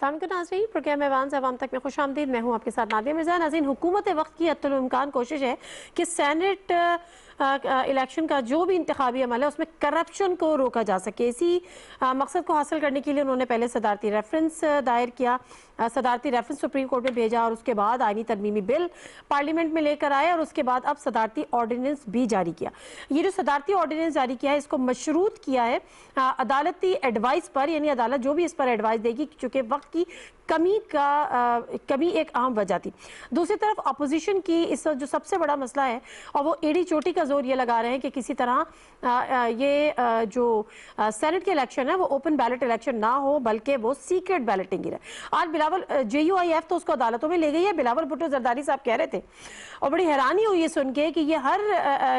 अस्सलाम वालेकुम नाज़रीन, प्रोग्राम ऐवान से अवाम तक में खुशामदीद। मैं हूँ आपके साथ नादिया मिर्ज़ा। नाज़रीन, हुकूमत वक्त की अत्तुल इम्कान कोशिश है कि सेनेट इलेक्शन का जो भी इंतखाबी अमल है उसमें करप्शन को रोका जा सके। इसी मकसद को हासिल करने के लिए उन्होंने पहले सदारती रेफरेंस दायर किया, सदारती रेफरेंस सुप्रीम कोर्ट में भेजा और उसके बाद आईनी तरमीमी बिल पार्लियामेंट में लेकर आए और उसके बाद अब सदारती ऑर्डिनेंस भी जारी किया। ये जो सदारती ऑर्डिनेंस जारी किया है इसको मशरूत किया है अदालती एडवाइस पर, यानी अदालत जो भी इस पर एडवाइस देगी, चूँकि वक्त की कमी एक अहम वजह थी। दूसरी तरफ अपोजिशन की इस जो सबसे बड़ा मसला है और वो एड़ी चोटी का जोर ये लगा रहे हैं कि किसी तरह जो सेनेट के इलेक्शन है वो ओपन बैलेट इलेक्शन ना हो, बल्कि वो सीक्रेट बैलेटिंग ही रहे। आज बिलावल JUIF तो उसको अदालतों में ले गई है। बिलावल भुट्टो जरदारी साहब कह रहे थे और बड़ी हैरानी हुई है सुन के कि ये हर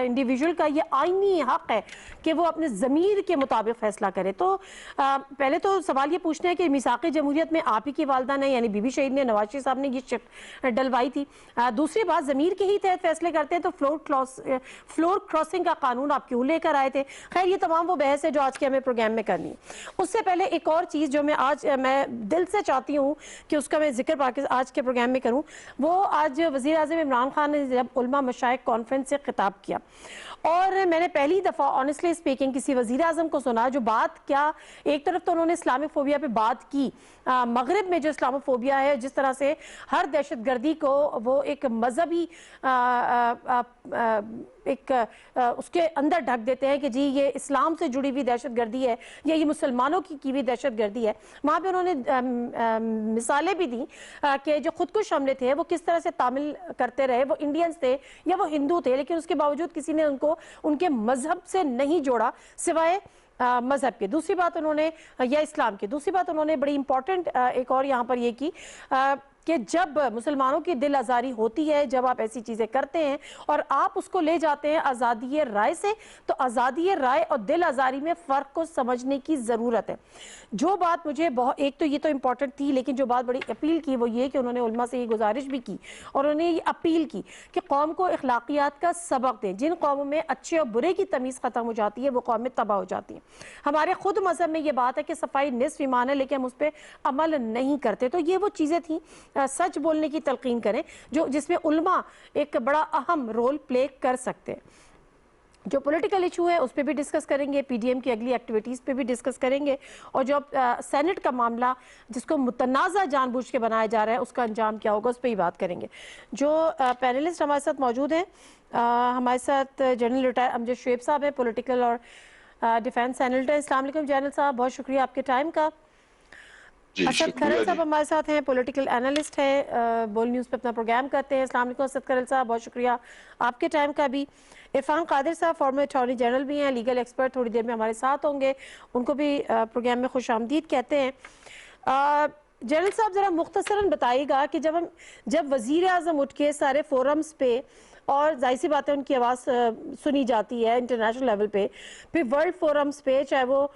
इंडिविजुअल का ये आईनी हक है कि वो अपने ज़मीर के मुताबिक फैसला करे। तो पहले तो सवाल ये पूछना है कि मिसाक़ जमहूरियत में आप ही की वालदा ने, यानी बीबी शहीद ने, नवाज शरीफ साहब ने ये शिफ्ट डलवाई थी। दूसरी बात, ज़मीर के ही तहत फैसले करते हैं तो फ्लोर क्रॉसिंग का कानून आप क्यों लेकर आए थे? खैर, ये तमाम वो बहस है जो आज के हमें प्रोग्राम में करनी है। उससे पहले एक और चीज़ जो मैं दिल से चाहती हूँ कि उसका मैं जिक्र आज के प्रोग्राम में करूँ, वो आज वज़ीर आज़म इमरान खान ने जब उलमा मशाइख कॉन्फ्रेंस से खिताब किया और मैंने पहली दफ़ा ऑनेस्टली स्पीकिंग किसी वज़ीर आज़म को सुना जो बात, क्या एक तरफ तो उन्होंने इस्लामिक फोबिया पे बात की, मगरिब में जो इस्लामोफोबिया है, जिस तरह से हर दहशतगर्दी को वो एक मजहबी उसके अंदर ढक देते हैं कि जी ये इस्लाम से जुड़ी हुई दहशतगर्दी है या ये मुसलमानों की हुई दहशतगर्दी है। वहाँ पे उन्होंने मिसालें भी दी कि जो खुदकुश हमले थे वो किस तरह से तामिल करते रहे, वो इंडियंस थे या वो हिंदू थे, लेकिन उसके बावजूद किसी ने उनको उनके मजहब से नहीं जोड़ा सिवाय मजहब के। दूसरी बात उन्होंने, या इस्लाम की दूसरी बात उन्होंने बड़ी इंपॉर्टेंट एक और यहाँ पर ये की कि जब मुसलमानों की दिल आज़ारी होती है, जब आप ऐसी चीज़ें करते हैं और आप उसको ले जाते हैं आज़ादी राय से, तो आज़ादी राय और दिल आज़ारी में फ़र्क को समझने की ज़रूरत है। जो बात मुझे बहुत, एक तो ये तो इम्पॉर्टेंट थी, लेकिन जो बात बड़ी अपील की वो ये कि उन्होंने उलमा से ये गुजारिश भी की और उन्होंने ये अपील की कि कौम को अखलाकियात का सबक दें। जिन कौमों में अच्छे और बुरे की तमीज़ ख़त्म हो जाती है वो कौमें तबाह हो जाती हैं। हमारे खुद मज़हब में ये बात है कि सफाई निस्फ ईमान है, लेकिन हम उस पर अमल नहीं करते। तो ये वो चीज़ें थी, सच बोलने की तलकीन करें जिसमें उलमा एक बड़ा अहम रोल प्ले कर सकते हैं। जो पॉलिटिकल इशू है उस पर भी डिस्कस करेंगे, PDM की अगली एक्टिविटीज़ पे भी डिस्कस करेंगे और जो सेनेट का मामला जिसको मुतनाज़ा जानबूझ के बनाया जा रहा है उसका अंजाम क्या होगा उस पर ही बात करेंगे। जो पैनलिस्ट हमारे साथ मौजूद हैं, हमारे साथ जनरल रिटायर अमजद शुएब साहब हैं, पॉलिटिकल और डिफेंस एनालिस्ट हैं। अस्सलाम वालेकुम जनरल साहब, बहुत शुक्रिया आपके टाइम का। असद खरल साहब हमारे साथ हैं, पॉलिटिकल एनालिस्ट है, बोल न्यूज़ पे अपना प्रोग्राम करते हैं। अस्सलाम वालेकुम असद खरल साहब, बहुत शुक्रिया आपके टाइम का भी। इरफान कादिर साहब फॉर्मर अटॉर्नी जनरल भी हैं, लीगल एक्सपर्ट, थोड़ी देर में हमारे साथ होंगे, उनको भी प्रोग्राम में खुशामदीद कहते हैं। जनरल साहब ज़रा मुख्तसरन बताइएगा कि जब वज़ीर आज़म उठ के सारे फोरम्स पे, और जाहिर सी बात है उनकी आवाज़ सुनी जाती है इंटरनेशनल लेवल पे, फिर वर्ल्ड फोरम्स पे, चाहे वो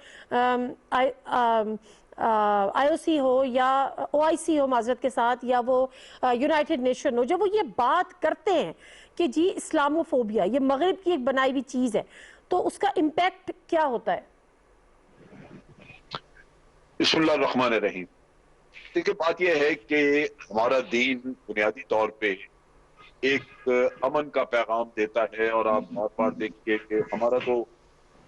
IOC हो या OIC हो माजरत के साथ, या वो यूनाइटेड नेशन हो, जब वो ये बात करते हैं कि जी इस्लामोफोबिया ये मगरिब की एक बनाई हुई चीज़ है, तो उसका इम्पैक्ट क्या होता है? बिस्मिल्लाहिर्रहमानिर्रहीम। देखिए, बात यह है कि हमारा दीन बुनियादी तौर पे एक अमन का पैगाम देता है और आप बार बार देखिए कि हमारा तो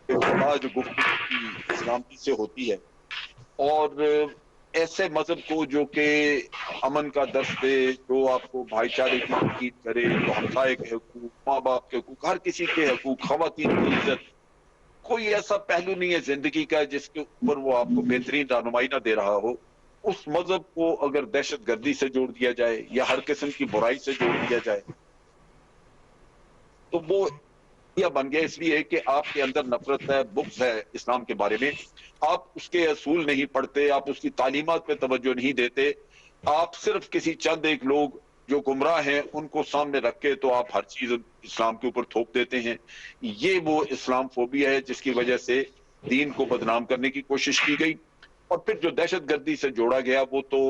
जो गुफ्तगू इस्लाम से होती है और ऐसे मजहब को जो कि अमन का दर्स दे, जो आपको भाईचारे की तकीद करे, जो हमसाये के हकूक, माँ बाप के हकूक, हर किसी के हकूक, खवातीन की इज्जत, कोई ऐसा पहलू नहीं है जिंदगी का जिसके ऊपर वो आपको बेहतरीन रहनुमाई ना दे रहा हो। उस मजहब को अगर दहशत गर्दी से जोड़ दिया जाए या हर किस्म की बुराई से जोड़ दिया जाए तो वो यह बन गया इसलिए कि आपके अंदर नफरत है, बुग़्ज़ है इस्लाम के बारे में, आप उसके असूल नहीं पढ़ते, आप उसकी तालीमात पे तवज्जो नहीं देते, आप सिर्फ किसी चंद एक लोग जो गुमराह हैं उनको सामने रख के तो आप हर चीज इस्लाम के ऊपर थोप देते हैं। ये वो इस्लाम फोबिया है जिसकी वजह से दीन को बदनाम करने की कोशिश की गई। और फिर जो दहशतगर्दी से जोड़ा गया वो तो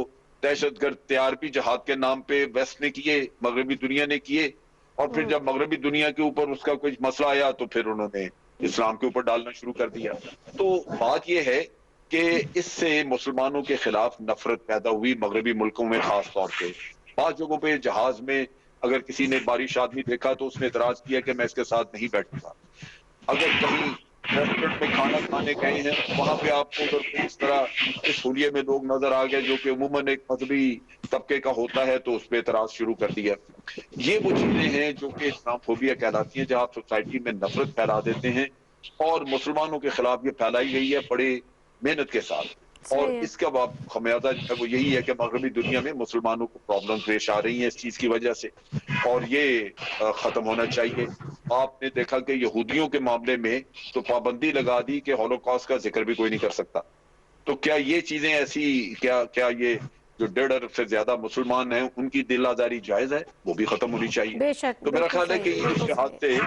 दहशतगर्द तैयारबी जहाद के नाम पे वेस्ट ने किए, मगरबी दुनिया ने किए, और फिर जब मगरबी दुनिया के ऊपर उसका कुछ मसला आया तो फिर उन्होंने इस्लाम के ऊपर डालना शुरू कर दिया। तो बात यह है कि इससे मुसलमानों के खिलाफ नफरत पैदा हुई मगरबी मुल्कों में, खास तौर पे बाज़ जगहों पे जहाज में अगर किसी ने बारिश आदमी देखा तो उसने इतराज किया कि मैं इसके साथ नहीं बैठूंगा। अगर कहीं रेस्टोरेंट में खाना खाने गए हैं और वहां पे आपको अगर कोई इस तरह इस हुलिये में लोग नजर आ गए जो कि उमूमन एक मजहबी तबके का होता है, तो उस पर एतराज शुरू कर दिया। ये वो चीजें हैं जो कि इस्लामफोबिया कहलाती हैं, जहां आप सोसाइटी में नफरत फैला देते हैं, और मुसलमानों के खिलाफ ये फैलाई गई है बड़े मेहनत के साथ। और सही है। इसका खमियाजा जो है वो यही है कि मगरबी दुनिया में मुसलमानों को प्रॉब्लम पेश आ रही है इस चीज की वजह से, और ये खत्म होना चाहिए। आपने देखा कि यहूदियों के मामले में तो पाबंदी लगा दी कि हॉलोकॉस्ट का जिक्र भी कोई नहीं कर सकता। तो क्या ये चीजें ऐसी, क्या क्या ये जो 1.5 अरब से ज्यादा मुसलमान हैं उनकी दिल आजारी जायज है, वो भी खत्म होनी चाहिए। बेशक, तो मेरा बिल्कुल ख्याल है सही, कि इस बिल्कुल लिहाज सही। से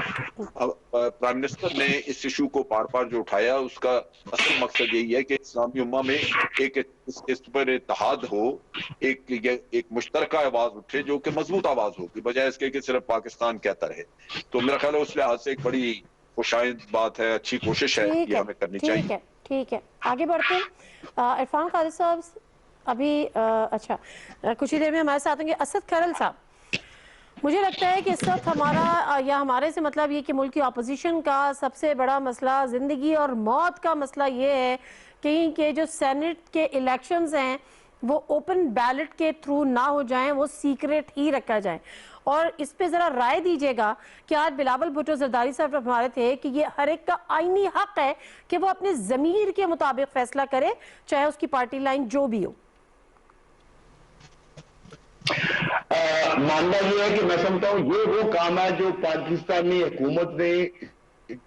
प्राइम मिनिस्टर ने इस इशू को बार बार जो उठाया उसका असल मकसद यही है कि इस्लामी उम्मा में एक इस पर इत्तेहाद हो, एक मुश्तरका आवाज उठे जो कि मजबूत आवाज हो, कि बजाय इसके कि सिर्फ पाकिस्तान कहता रहे। तो मेरा ख्याल है उस लिहाज से एक बड़ी खुशाइंद बात है, अच्छी कोशिश है, ठीक ये है, हमें करनी ठीक चाहिए। है, ठीक है, आगे बढ़ते हैं। इरफान कादिर साहब अभी अच्छा, कुछ ही देर में हमारे साथ होंगे। असद खरल साहब, मुझे लगता है कि इस वक्त हमारा या हमारे से मतलब ये कि मुल्क की अपोजिशन का सबसे बड़ा मसला ज़िंदगी और मौत का मसला ये है कि जो सेनेट के इलेक्शंस हैं वो ओपन बैलेट के थ्रू ना हो जाएं, वो सीक्रेट ही रखा जाए। और इस पे ज़रा राय दीजिएगा कि आज बिलावल भुट्टो जरदारी साहब हमारे थे कि ये हर एक का आईनी हक है कि वो अपने ज़मीर के मुताबिक फैसला करे, चाहे उसकी पार्टी लाइन जो भी हो। मामला ये है कि मैं समझता हूँ ये वो काम है जो पाकिस्तानी हुकूमत ने,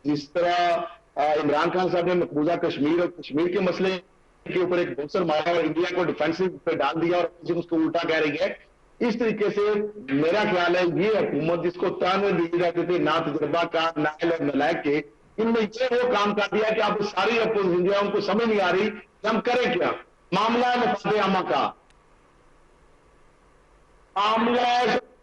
जिस तरह इमरान खान साहब ने मकबूजा कश्मीर और कश्मीर के मसले के ऊपर एक बोसर मारा और इंडिया को डिफेंसिव पे डाल दिया और उसको उल्टा कह रही है, इस तरीके से मेरा ख्याल है ये हुकूमत जिसको ताने दी जाते थे ना तजुर्बा का नाइल और नलायक के, इनने ये वो काम कर दिया कि अब सारी अपोजिशन को समझ नहीं आ रही कि हम करें क्या। मामला है मफाद आमा का, मामला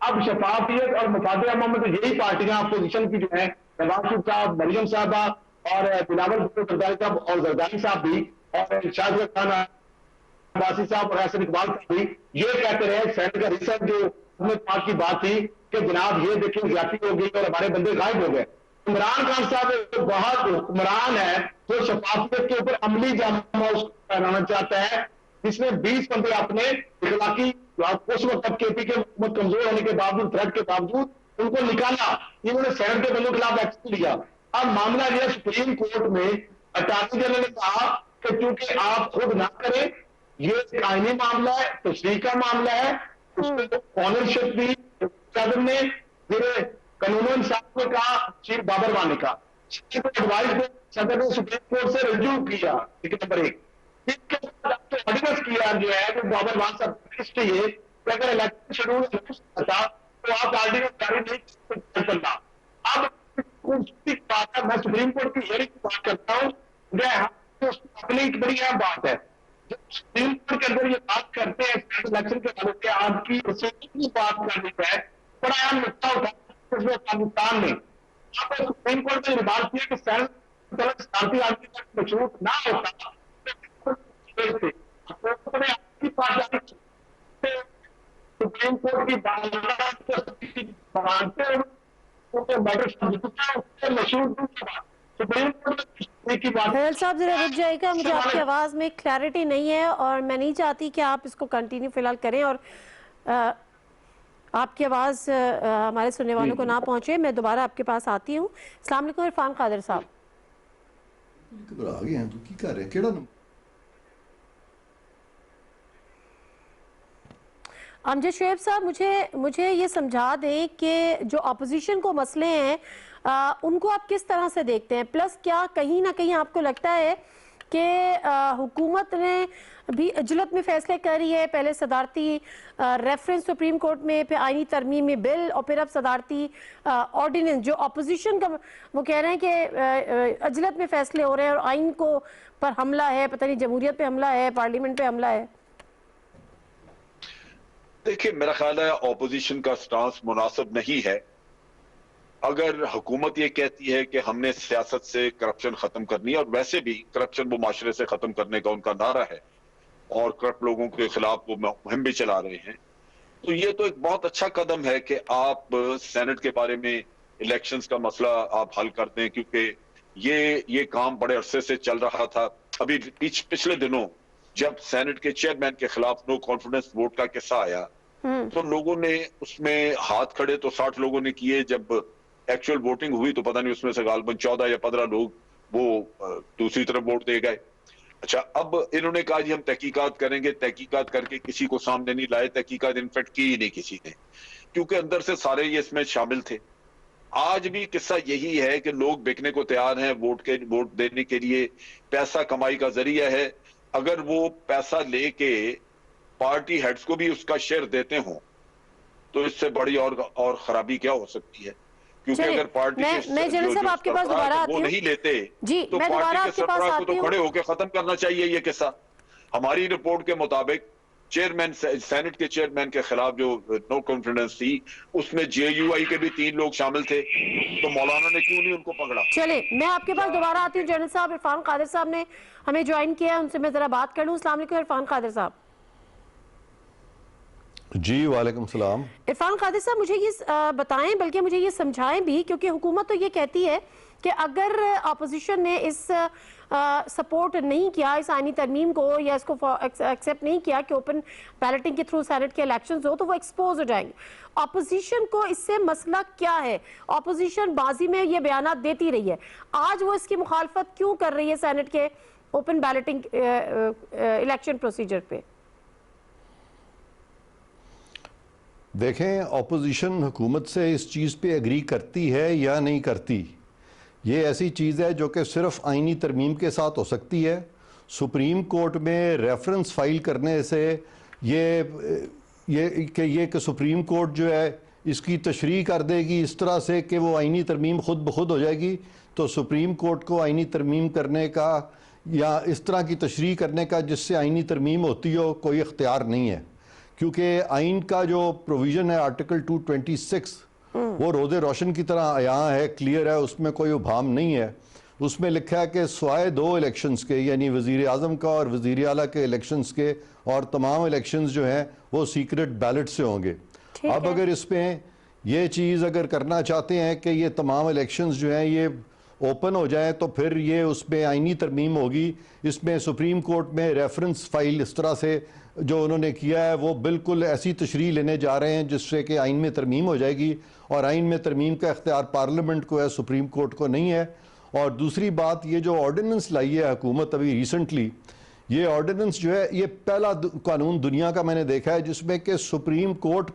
अब शफाफियत और मफाद आमा में तो यही पार्टियां अपोजिशन की जो है, नवाज शरीफ साहब, मरियम साहबा और बिलावल भुट्टो जरदारी साहब और जरदारी साहब भी और शाहजहां खान अब्बासी साहब और हसन इकबाल साहब भी ये कहते रहे, सेनेट का रिसर्च जो उसमें पाक की बात थी कि जनाब ये देखिए ज्यादती हो गई और हमारे बंदे गायब हो गए। इमरान खान साहब एक बहुत हुक्मरान है जो शफाफियत के ऊपर अमली जामा उसको पहनाना चाहता है, जिसमें 20 बंदे अपने इखलाकी उस वक्त केपी के हुकूमत कमजोर होने के बावजूद, थ्रेट के बावजूद उनको निकाला, इन्होंने सेनेट के बंदों के खिलाफ एक्शन लिया। अब मामला यह सुप्रीम कोर्ट में अटॉर्नी जनरल ने कहा कि चूंकि आप खुद ना करें, ये एक आईनी मामला है, तशरीह का मामला है, उसमें ऑनरशिप भी सदर ने, फिर कानून साहब ने कहा, चीफ बाबर वानी का एडवाइस सदर ने सुप्रीम कोर्ट से रजू किया, नंबर 1। इसके बाद ऑर्डिनेंस किया जो है जो बाबर वान साहब ये कि अगर इलेक्शन शेड्यूल था तो आप ऑर्डिनेंस जारी नहीं करना। अब बात है, मैं सुप्रीम कोर्ट की हियरिंग की बात करता हूँ, अपनी एक बड़ी अहम बात है। सुप्रीम कोर्ट के अंदर ये बात करते हैं इलेक्शन के बारे में, आपकी की बात करनी है, बड़ा अहम मुद्दा उठा उसमें पाकिस्तान ने आपको सुप्रीम कोर्ट ने बात की कि सेनेट शांति आदमी तक मशरूत ना होता सुप्रीम कोर्ट की सुप्रीम कोर्ट की बात। खैर साहब जरा रुक जाएगा, मुझे आपकी आवाज़ में क्लैरिटी नहीं है और मैं नहीं चाहती कि आप इसको कंटिन्यू फिलहाल करें और आपकी आवाज़ हमारे सुनने वालों को ना पहुंचे। मैं दोबारा आपके पास आती हूँ। अस्सलाम वालेकुम इरफान कादिर साहब। घबरा गए हैं, तू की कर रहे केड़ा अमजद शुएब साहब, मुझे ये समझा दें कि जो अपोजिशन को मसले हैं उनको आप किस तरह से देखते हैं, प्लस क्या कहीं ना कहीं आपको लगता है कि हुकूमत ने भी अजलत में फैसले करी है, पहले सदारती रेफरेंस सुप्रीम कोर्ट में, फिर आईनी तरमीमी बिल और फिर अब सदारती ऑर्डिनेंस, जो अपोजिशन का वो कह रहे हैं कि अजलत में फैसले हो रहे हैं और आइन को पर हमला है, पता नहीं जमहूरियत पे हमला है, पार्लियामेंट पे हमला है। देखिए मेरा ख्याल है ऑपोजिशन का स्टांस मुनासिब नहीं है। अगर हुकूमत ये कहती है कि हमने सियासत से करप्शन खत्म करनी है, और वैसे भी करप्शन वो माशरे से खत्म करने का उनका नारा है और करप्ट लोगों के खिलाफ वो मुहिम भी चला रहे हैं, तो ये तो एक बहुत अच्छा कदम है कि आप सेनेट के बारे में इलेक्शंस का मसला आप हल कर दें, क्योंकि ये काम बड़े अरसे से चल रहा था। अभी पिछले दिनों जब सेनेट के चेयरमैन के खिलाफ नो कॉन्फिडेंस वोट का किस्सा आया, तो लोगों ने उसमें हाथ खड़े तो 60 लोगों ने किए, जब एक्चुअल वोटिंग हुई तो पता नहीं उसमें से गालबन 14 या 15 लोग वो दूसरी तरफ वोट दे गए। अच्छा, अब इन्होंने कहा जी हम तहकीकात करेंगे, तहकीकात करके किसी को सामने नहीं लाए, तहकीकात इनफेक्ट की ही नहीं किसी ने, क्योंकि अंदर से सारे ये इसमें शामिल थे। आज भी किस्सा यही है कि लोग बिकने को तैयार हैं, वोट देने के लिए पैसा कमाई का जरिया है। अगर वो पैसा लेके पार्टी हेड्स को भी उसका शेयर देते हो तो इससे बड़ी और खराबी क्या हो सकती है, क्योंकि अगर पार्टी मैं जनरल साहब आपके पास दोबारा आती हूं, वो नहीं लेते जी, तो मैं पार्टी के सरबराह को तो हूं। खड़े होकर खत्म करना चाहिए ये किस्सा। हमारी रिपोर्ट के मुताबिक सेनेट के चेयरमैन के खिलाफ जो नो कॉन्फिडेंस थी उसमें जेयूआई के भी 3 लोग शामिल थे, तो मौलाना ने क्यों नहीं उनको पकड़ा? चले, मैं आपके पास दोबारा आती हूँ। जनरल साहब इरफान कादिर साहब ने हमें ज्वाइन किया है, उनसे मैं जरा बात कर लूँ। अस्सलाम वालेकुम इरफान कादिर साहब। जी वालेकुम सलाम। इरफान कादिर साहब, मुझे ये बताएं, बल्कि मुझे ये समझाएं भी, क्योंकि हुकूमत तो ये कहती है कि अगर अपोजिशन ने इस सपोर्ट नहीं किया इस आईनी तरमीम को, या इसको एक्सेप्ट नहीं किया कि ओपन बैलेटिंग के थ्रू सेनेट के इलेक्शंस हो, तो वो एक्सपोज हो जाएंगे। अपोजिशन को इससे मसला क्या है? अपोजिशन बाजी में ये बयानात देती रही है, आज वो इसकी मुखालफत क्यों कर रही है सेनेट के ओपन बैलेटिंग इलेक्शन प्रोसीजर पे? देखें, ऑपोजिशन हुकूमत से इस चीज़ पे एग्री करती है या नहीं करती, ये ऐसी चीज़ है जो कि सिर्फ आईनी तरमीम के साथ हो सकती है। सुप्रीम कोर्ट में रेफरेंस फाइल करने से ये कि सुप्रीम कोर्ट जो है इसकी तशरीह कर देगी इस तरह से कि वो आईनी तरमीम खुद ब खुद हो जाएगी, तो सुप्रीम कोर्ट को आईनी तरमीम करने का या इस तरह की तशरीह करने का जिससे आईनी तरमीम होती हो कोई इख्तियार नहीं है, क्योंकि आइन का जो प्रोविज़न है आर्टिकल 226 वो रोज़े रोशन की तरह यहाँ है, क्लियर है, उसमें कोई उभाम नहीं है। उसमें लिखा है कि स्वाय 2 इलेक्शंस के, यानी वज़ीर आज़म का और वज़ीर आला के इलेक्शंस के, और तमाम इलेक्शंस जो हैं वो सीक्रेट बैलेट से होंगे। अब अगर इसमें ये चीज़ अगर करना चाहते हैं कि ये तमाम इलेक्शंस जो हैं ये ओपन हो जाए, तो फिर ये उसमें आइनी तरमीम होगी। इसमें सुप्रीम कोर्ट में रेफरेंस फाइल इस तरह से जो उन्होंने किया है वो बिल्कुल ऐसी तशरीह लेने जा रहे हैं जिससे कि आइन में तरमीम हो जाएगी, और आइन में तरमीम का इख्तियार पार्लियामेंट को है, सुप्रीम कोर्ट को नहीं है। और दूसरी बात, ये जो ऑर्डिनेंस लाई है हुकूमत अभी रिसेंटली, ये ऑर्डिनेंस जो है ये पहला कानून दुनिया का मैंने देखा है जिसमें कि सुप्रीम कोर्ट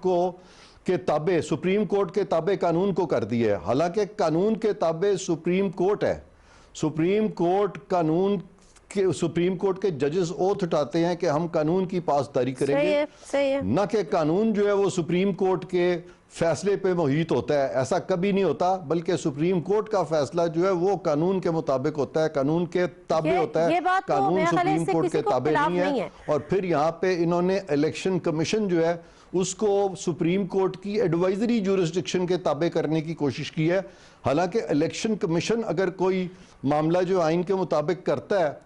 के ताबे कानून को कर दिया है। हालांकि कानून के ताबे सुप्रीम कोर्ट है, सुप्रीम कोर्ट के जजेस ओथ उठाते हैं कि हम कानून की पासदारी करेंगे, सही है। न कि कानून जो है वो सुप्रीम कोर्ट के फैसले पे मुहित होता है, ऐसा कभी नहीं होता, बल्कि सुप्रीम कोर्ट का फैसला जो है वो कानून के मुताबिक होता है, कानून के ताबे होता है, कानून सुप्रीम कोर्ट के ताबे नहीं है। और फिर यहाँ पे इन्होंने इलेक्शन कमीशन जो है उसको सुप्रीम कोर्ट की एडवाइजरी जुरिस्डिक्शन के ताबे करने की कोशिश की है। हालांकि इलेक्शन कमीशन अगर कोई मामला जो आइन के मुताबिक करता है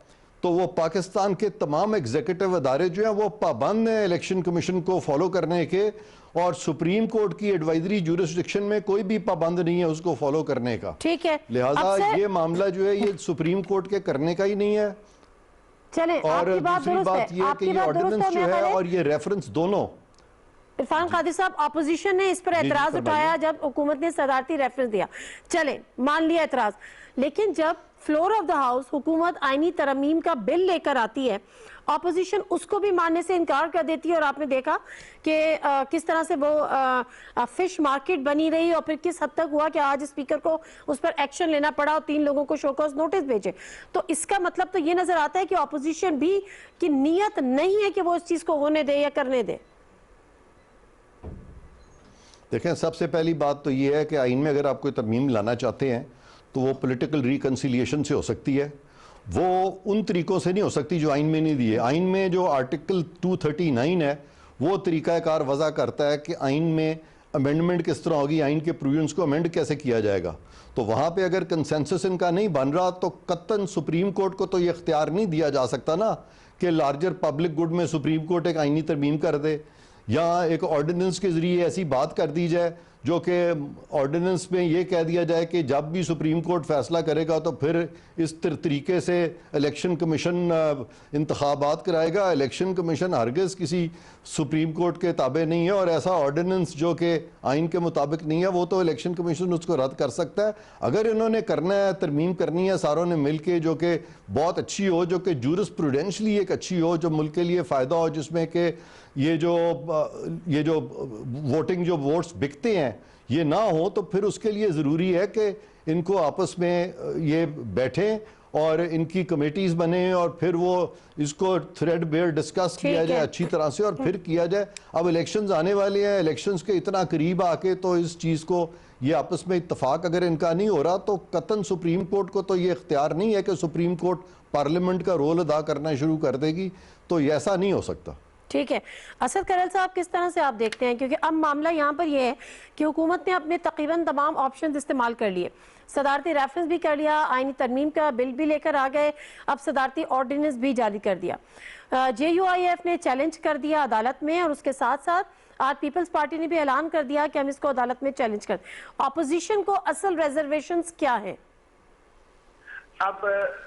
तो वो पाकिस्तान के तमाम एग्जीक्यूटिव अदारे जो हैं वो पाबंद हैं इलेक्शन कमीशन को फॉलो करने के, और सुप्रीम कोर्ट की एडवाइजरी जुरिस्डिक्शन में कोई भी पाबंद नहीं है उसको फॉलो करने का। ठीक है, लिहाजा ये मामला जो है ये सुप्रीम कोर्ट के करने का ही नहीं है। चले, और दूसरी बात यह है कि ये ऑर्डिनेंस जो है और ये रेफरेंस दोनों, इरफान कादिर साहब, ऑपोजिशन ने इस पर एतराज उठाया जब हुकूमत ने सदारती रेफरेंस दिया, चले मान लिया एतराज, लेकिन जब फ्लोर ऑफ द हाउस हुकूमत आईनी तरमीम का बिल लेकर आती है, ऑपोजिशन उसको भी मानने से इनकार कर देती है। और आपने देखा कि किस तरह से वो फिश मार्केट बनी रही, और फिर किस हद तक हुआ कि आज स्पीकर को उस पर एक्शन लेना पड़ा और 3 लोगों को शोकॉज नोटिस भेजे। तो इसका मतलब तो ये नजर आता है कि ऑपोजिशन भी की नीयत नहीं है कि वो इस चीज को होने दे या करने दे। देखें, सबसे पहली बात तो ये है कि आइन में अगर आप कोई तरमीम लाना चाहते हैं तो वो पॉलिटिकल रिकन्सिलिएशन से हो सकती है, वो उन तरीकों से नहीं हो सकती जो आइन में नहीं दिए। आइन में जो आर्टिकल 239 है वो तरीक़ाकार वज़ा करता है कि आइन में अमेंडमेंट किस तरह होगी, आइन के प्रोविजंस को अमेंड कैसे किया जाएगा। तो वहाँ पे अगर कंसेंसस इनका नहीं बन रहा तो कतन सुप्रीम कोर्ट को तो ये इख्तियार नहीं दिया जा सकता ना कि लार्जर पब्लिक गुड में सुप्रीम कोर्ट एक आइनी तरमीम कर दे या एक ऑर्डिनेंस के ज़रिए ऐसी बात कर दी जाए जो कि ऑर्डिनेंस में ये कह दिया जाए कि जब भी सुप्रीम कोर्ट फैसला करेगा तो फिर इस तरीके से इलेक्शन कमीशन इंतखाबात कराएगा। इलेक्शन कमीशन हरगिज़ किसी सुप्रीम कोर्ट के ताबे नहीं है और ऐसा ऑर्डिनेंस जो कि आइन के मुताबिक नहीं है वो तो इलेक्शन कमीशन उसको रद्द कर सकता है। अगर इन्होंने करना है, तरमीम करनी है सारों ने मिल के जो कि बहुत अच्छी हो, जो कि जूरिस्प्रूडेंशली एक अच्छी हो, जो मुल्क के लिए फ़ायदा हो, जिसमें कि ये जो वोटिंग जो वोट्स बिकते हैं ये ना हो, तो फिर उसके लिए ज़रूरी है कि इनको आपस में ये बैठें और इनकी कमेटीज़ बने और फिर वो इसको थ्रेड बेयर डिस्कस किया जाए अच्छी तरह से और फिर किया जाए। अब इलेक्शंस आने वाले हैं, इलेक्शंस के इतना करीब आके तो इस चीज़ को ये आपस में इत्तफाक अगर इनका नहीं हो रहा तो कतन सुप्रीम कोर्ट को तो ये इख्तियार नहीं है कि सुप्रीम कोर्ट पार्लियामेंट का रोल अदा करना शुरू कर देगी, तो ये ऐसा नहीं हो सकता। ठीक है, असद करल साहब किस तरह से आप देखते हैं, क्योंकि अब मामला यहाँ पर यह है कि हुकूमत ने अपने तकरीबन तमाम ऑप्शन इस्तेमाल कर लिए, सदारती रेफरेंस भी कर लिया, आईनी तरमीम का बिल भी लेकर आ गए, अब सदारती ऑर्डिनेंस भी जारी कर दिया। JUIF ने चैलेंज कर दिया अदालत में और उसके साथ साथ आज पीपल्स पार्टी ने भी ऐलान कर दिया कि हम इसको अदालत में चैलेंज कर। अपोजिशन को असल रिजर्वेशंस क्या है? अब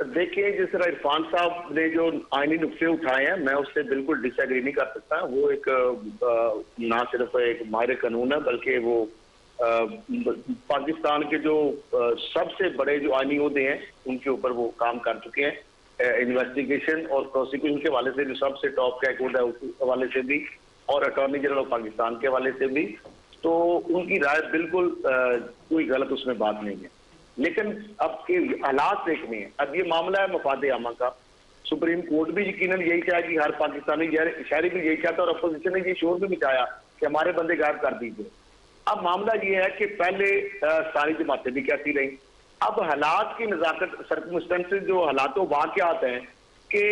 देखिए, जिस तरह इरफान साहब ने जो आईनी नुक्ते उठाए हैं मैं उससे बिल्कुल डिसएग्री नहीं कर सकता। वो एक ना सिर्फ एक माहिर कानून है बल्कि वो पाकिस्तान के जो सबसे बड़े जो आईनी ओहदे हैं उनके ऊपर वो काम कर चुके हैं। इन्वेस्टिगेशन और प्रोसिक्यूशन के हवाले से जो सबसे टॉप का एक ओहदा है उसके हवाले से भी और अटॉर्नी जनरल ऑफ पाकिस्तान के हवाले से भी, तो उनकी राय बिल्कुल कोई गलत उसमें बात नहीं है। लेकिन अब के हालात देखने हैं। अब ये मामला है मफाद आमा का, सुप्रीम कोर्ट भी यकीनन यही चाहेगी, हर पाकिस्तानी शहरी भी यही चाहता है और अपोजिशन ने ये शोर भी मचाया कि हमारे बंदे गायब कर दीजिए। अब मामला ये है कि पहले सारी जमातें भी कहती रही, अब हालात की नजाकत सर्कमस्टेंसेस जो हालात वाक़यात हैं कि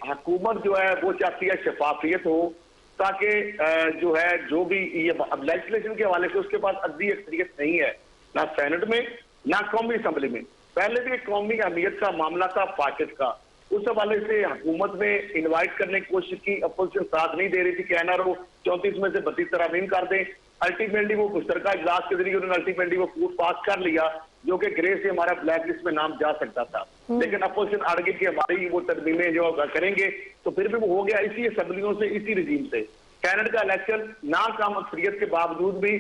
हुकूमत जो है वो चाहती है शफाफियत हो ताकि जो है जो भी ये अब लेजिस्लेशन के हवाले से उसके पास अदली अक्सरियत नहीं है ना सेनेट में ना कौमी असम्बली में। पहले भी एक कौमी अहमियत का मामला था फाकिद का, उस हवाले से हुकूमत ने इनवाइट करने की कोशिश की, अपोजिशन साथ नहीं दे रही थी कि NRO 34 में से 32 तरमीम कर दें। अल्टीमेटली वो मुश्तरका इजलास के जरिए उन्होंने अल्टीमेटली वो कोर्ट पास कर लिया जो कि ग्रे से हमारा ब्लैक लिस्ट में नाम जा सकता था। लेकिन अपोजिशन अड़ गई कि हमारी वो तरमीमें जो करेंगे, तो फिर भी वो हो गया इसी असम्बलियों से, इसी रिजीम से। कैनेडा का इलेक्शन नाकाम अक्सरियत के बावजूद भी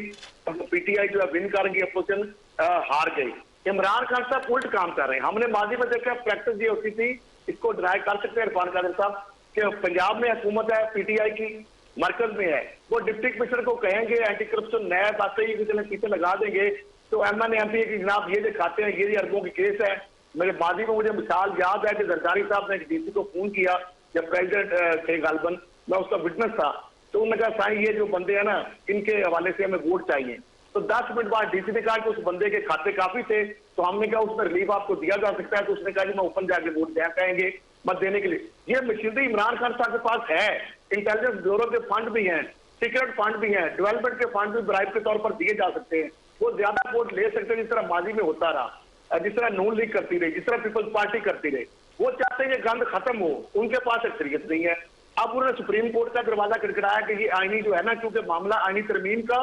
PTI जो है विन कर गई, अपोजिशन हार गई। इमरान खान साहब उल्ट काम कर रहे हैं। हमने माजी में देखा प्रैक्टिस ये होती थी, इसको ड्राई कर सकते हैं इरफान कादिर साहब, कि पंजाब में हुकूमत है PTI की, मरकज में है, वो डिप्टी कमिश्नर को कहेंगे एंटी करप्शन नया बातें ही किसी ने पीछे लगा देंगे तो MNA MP की जनाब ये दिखाते हैं, ये अरबों की केस है। मेरे माजी में मुझे मिसाल याद है कि जरदारी साहब ने DC को फोन किया जब प्रेसिडेंट थे गालबन, मैं उसका विटनेस था, तो उन्होंने कहा साईं ये जो बंदे हैं ना इनके हवाले से हमें वोट चाहिए। तो 10 मिनट बाद DC ने कहा कि उस बंदे के खाते काफी थे, तो हमने कहा उसमें रिलीफ आपको दिया जा सकता है, तो उसने कहा कि मैं ओपन जाके वोट दिया कहेंगे मत देने के लिए। ये मशीनरी इमरान खान साहब के पास है, इंटेलिजेंस ब्यूरो के फंड भी हैं, सीक्रेट फंड भी हैं, डेवलपमेंट के फंड भी ब्राइब के तौर पर दिए जा सकते हैं। वो ज्यादा वोट ले सकते हैं जिस तरह माजी में होता रहा, जिस तरह नून लीग करती रही, जिस तरह पीपल्स पार्टी करती रही। वो चाहते हैं कि गंद खत्म हो, उनके पास अक्सरियत नहीं है। अब उन्होंने सुप्रीम कोर्ट का दरवाजा खटखटाया कि ये आईनी जो है ना, क्योंकि मामला आईनी तरमीम का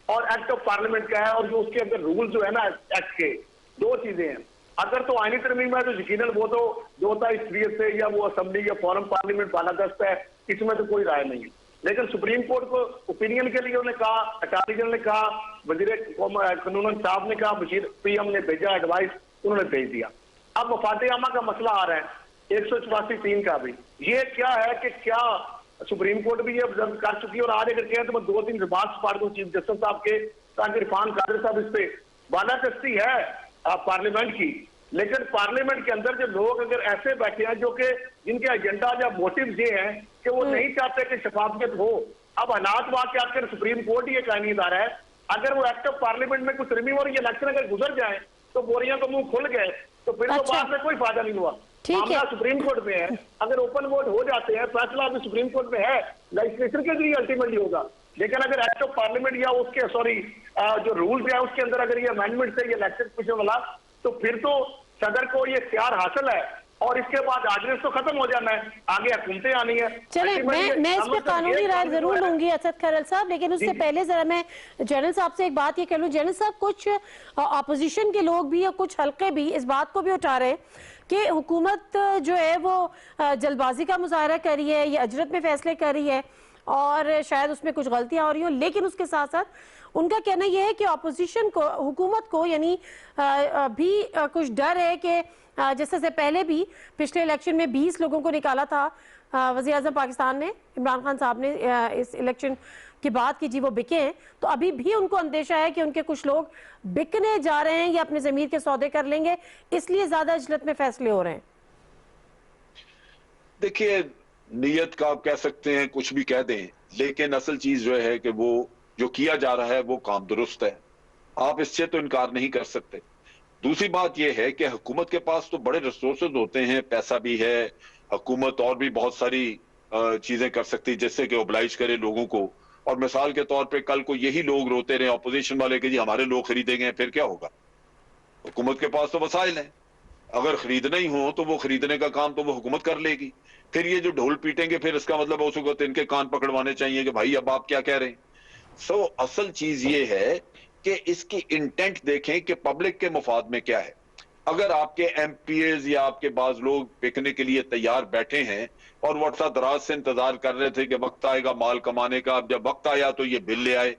और एक्ट ऑफ पार्लियामेंट का है, और जो उसके अंदर रूल जो है ना एक्ट के, दो चीजें हैं। अगर तो आईनी तरमीम है तो यकीनन वो तो जो होता है इसलिए से या वो असेंबली या फॉरम पार्लियामेंट बालादस्त है, इसमें तो कोई राय नहीं है। लेकिन सुप्रीम कोर्ट को ओपिनियन के लिए उन्होंने कहा, अटॉर्नी जनरल ने कहा, वजीर कानून साहब ने कहा, बशीर PM ने भेजा एडवाइस, उन्होंने भेज दिया। अब वफात आमा का मसला आ रहा है 184(3) का भी। ये क्या है कि क्या सुप्रीम कोर्ट भी ये ऑब्जर्व कर चुकी है, और आज अगर कहें तो मैं 2-3 रिमार्क्स पढ़ दूं चीफ जस्टिस साहब के, ताकि इरफान कादिर साहब इस पे बालादस्ती है पार्लियामेंट की। लेकिन पार्लियामेंट के अंदर जो लोग अगर ऐसे बैठे हैं जो कि जिनके एजेंडा या मोटिव ये हैं कि वो नहीं चाहते कि शफाफियत हो, अब हालात वाकयात के सुप्रीम कोर्ट ही एक आईनी इदारा है, अगर वो एक्ट ऑफ पार्लियामेंट में कुछ तरमीम और ये इलेक्शन अगर गुजर जाए तो बोरियां तो मुंह खुल गए, तो फिर तो बाद में कोई फायदा नहीं हुआ। मामला सुप्रीम कोर्ट में है, अगर ओपन वोट हो जाते हैं, फैसला अभी सुप्रीम कोर्ट में है, लेजिस्लेशन के लिए अल्टीमेटली होगा लेकिन अगर एक्ट ऑफ पार्लियामेंट या उसके जो रूल्स है उसके अंदर अगर ये अमेंडमेंट है ये इलेक्शन कमीशन वाला, तो फिर तो सदर को ये इख्तियार हासिल है और इसके बाद आर्डिनेंस तो खत्म हो जाना है, आगे हुकूमतें आनी है। चले मैं इस पे कानूनी राय जरूर लूंगी असद खैरल साहब, लेकिन उससे पहले जरा मैं जनरल साहब से एक बात ये कह लूं। जनरल साहब, कुछ अपोजिशन के लोग भी या कुछ हल्के भी इस बात को भी उठा रहे हैं कि हुकूमत जो है वो जल्दबाजी का मुजाहरा कर रही है या अजरत में फैसले कर रही है और शायद उसमें कुछ गलतियां हो रही हो, लेकिन उसके साथ साथ उनका कहना यह है कि अपोजिशन को, हुकूमत को यानी भी कुछ डर है कि जैसे से पहले भी पिछले इलेक्शन में 20 लोगों को निकाला था वज़ीर आज़म पाकिस्तान ने, इमरान खान साहब ने इस इलेक्शन की बात की जी वो बिके हैं, तो अभी भी उनको अंदेशा है कि उनके कुछ लोग बिकने जा रहे हैं या अपने ज़मीर के सौदे कर लेंगे, इसलिए ज्यादा अजलत में फैसले हो रहे हैं। देखिए, नीयत का आप कह सकते हैं, कुछ भी कह दें, लेकिन असल चीज जो है कि वो जो किया जा रहा है वो काम दुरुस्त है, आप इससे तो इनकार नहीं कर सकते। दूसरी बात यह है कि हुकूमत के पास तो बड़े रिसोर्सेज होते हैं, पैसा भी है, हुकूमत और भी बहुत सारी चीजें कर सकती है जिससे कि ओबलाइज करे लोगों को। और मिसाल के तौर पे कल को यही लोग रोते रहे ऑपोजिशन वाले कि जी हमारे लोग खरीदेंगे, फिर क्या होगा? हुकूमत के पास तो वसाइल हैं, अगर खरीदना ही हो तो वो खरीदने का काम तो वो हुकूमत कर लेगी। फिर ये जो ढोल पीटेंगे फिर इसका मतलब उस वक्त इनके कान पकड़वाने चाहिए कि भाई अब आप क्या कह रहे हैं। सो असल चीज ये है कि इसकी इंटेंट देखें कि पब्लिक के मुफाद में क्या है। अगर आपके एमपीएज या आपके बाज लोग बिकने के लिए तैयार बैठे हैं और वो अरसा दराज से इंतजार कर रहे थे कि वक्त आएगा माल कमाने का, अब जब वक्त आया तो ये बिल ले आए,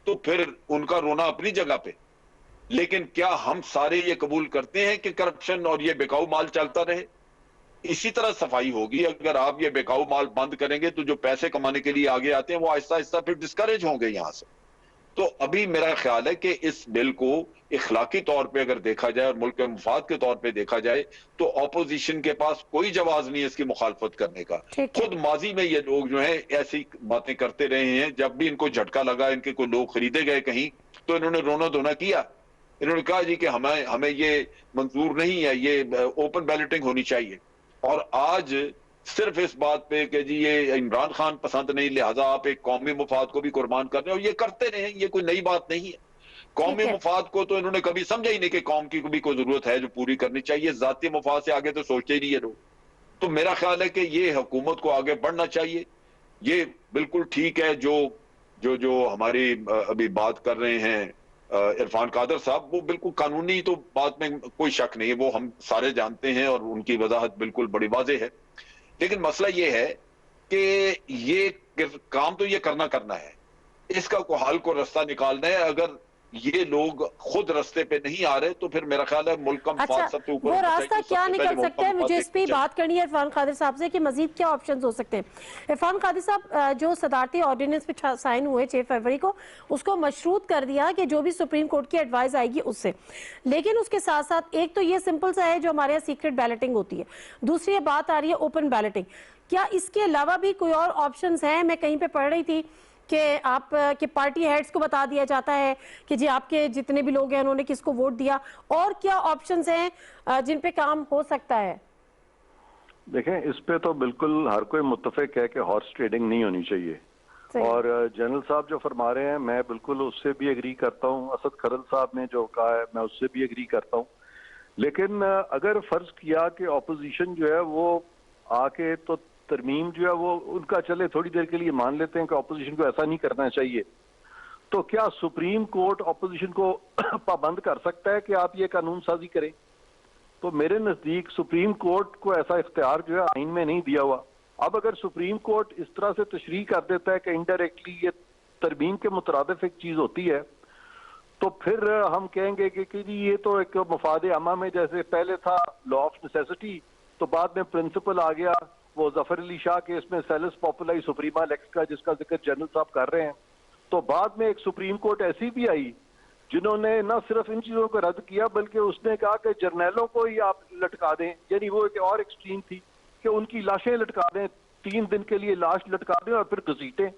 तो फिर उनका रोना अपनी जगह पे। लेकिन क्या हम सारे ये कबूल करते हैं कि करप्शन और ये बेकाऊ माल चलता रहे? इसी तरह सफाई होगी, अगर आप ये बेकाऊ माल बंद करेंगे तो जो पैसे कमाने के लिए आगे आते हैं वो आहिस्ता आहिस्ता फिर डिस्करेज होंगे यहां से। तो अभी मेरा ख्याल है कि इस बिल को इखलाकी तौर पे अगर देखा जाए और मुल्क के मुफाद के तौर पे देखा जाए तो ऑपोजिशन के पास कोई जवाब नहीं है इसकी मुखालफत करने का। खुद माजी में ये लोग जो है ऐसी बातें करते रहे हैं, जब भी इनको झटका लगा, इनके कोई लोग खरीदे गए कहीं, तो इन्होंने रोना धोना किया, इन्होंने कहा जी कि हमें ये मंजूर नहीं है, ये ओपन बैलेटिंग होनी चाहिए। और आज सिर्फ इस बात पे कि जी ये इमरान खान पसंद नहीं, लिहाजा आप एक कौमी मुफाद को भी कुर्बान कर रहे हैं, और ये करते रहे, ये कोई नई बात नहीं है। कौमी मुफाद को तो इन्होंने कभी समझा ही नहीं कि कौम की भी कोई जरूरत है जो पूरी करनी चाहिए, जाती मुफाद से आगे तो सोचते ही नहीं है लोग। तो मेरा ख्याल है कि ये हुकूमत को आगे बढ़ना चाहिए। ये बिल्कुल ठीक है जो जो जो हमारी अभी बात कर रहे हैं इरफान कादर साहब, वो बिल्कुल कानूनी तो बात में कोई शक नहीं है, वो हम सारे जानते हैं और उनकी वजाहत बिल्कुल बड़ी वाज़ेह है। लेकिन मसला ये है कि ये काम तो ये करना है, इसका को हल को रास्ता निकालना है। अगर ये लोग खुद रास्ते पे नहीं आ रहे तो फिर मेरा ख्याल है मुल्क का मुफाद सबसे ऊपर। वो रास्ता क्या निकल सकता है, मुझे इस पे बात करनी है इरफान कादिर साहब से कि मजीद क्या ऑप्शंस हो सकते हैं। इरफान कादिर साहब, जो सदारती ऑर्डिनेंस पे साइन हुए 6 फरवरी को, उसको मशरूत कर दिया कि जो भी सुप्रीम कोर्ट की एडवाइस आएगी उससे, लेकिन उसके साथ साथ एक तो ये सिंपल सा है जो हमारे यहाँ सीक्रेट बैलेटिंग होती है, दूसरी बात आ रही है ओपन बैलेटिंग। क्या इसके अलावा भी कोई और ऑप्शंस हैं? मैं कहीं पे पढ़ रही थी कि आप के पार्टी हेड्स को बता दिया जाता है कि जी आपके जितने भी लोग हैं उन्होंने किसको वोट दिया, और क्या ऑप्शंस हैं जिन पे काम हो सकता है? देखें, इस पे तो बिल्कुल हर कोई मुत्तफिक है कि हॉर्स ट्रेडिंग नहीं होनी चाहिए, और जनरल साहब जो फरमा रहे हैं मैं बिल्कुल उससे भी एग्री करता हूं, असद खरल साहब ने जो कहा है मैं उससे भी एग्री करता हूं। लेकिन अगर फर्ज किया कि ऑपोजिशन जो है वो आके तो तरमीम जो है वो उनका चले, थोड़ी देर के लिए मान लेते हैं कि ऑपोजिशन को ऐसा नहीं करना चाहिए, तो क्या सुप्रीम कोर्ट ऑपोजिशन को पाबंद कर सकता है कि आप ये कानून साजी करें? तो मेरे नजदीक सुप्रीम कोर्ट को ऐसा इख्तियार जो है आइन में नहीं दिया हुआ। अब अगर सुप्रीम कोर्ट इस तरह से तशरीह कर देता है कि इनडायरेक्टली ये तरमीम के मुतरादिफ एक चीज होती है, तो फिर हम कहेंगे कि ये तो एक मफाद आमा में, जैसे पहले था लॉ ऑफ नेसेसिटी, तो बाद में प्रिंसिपल आ गया वो जफर अली शाह केस में सेलिस पॉपुलाई सुप्रीमा लेक्स का, जिसका जिक्र जनरल साहब कर रहे हैं। तो बाद में एक सुप्रीम कोर्ट ऐसी भी आई जिन्होंने न सिर्फ इन चीजों को रद्द किया बल्कि उसने कहा कि जर्नैलों को ही आप लटका दें, यानी वो एक और एक्सट्रीम थी कि उनकी लाशें लटका दें, 3 दिन के लिए लाश लटका दें और फिर घसीटें।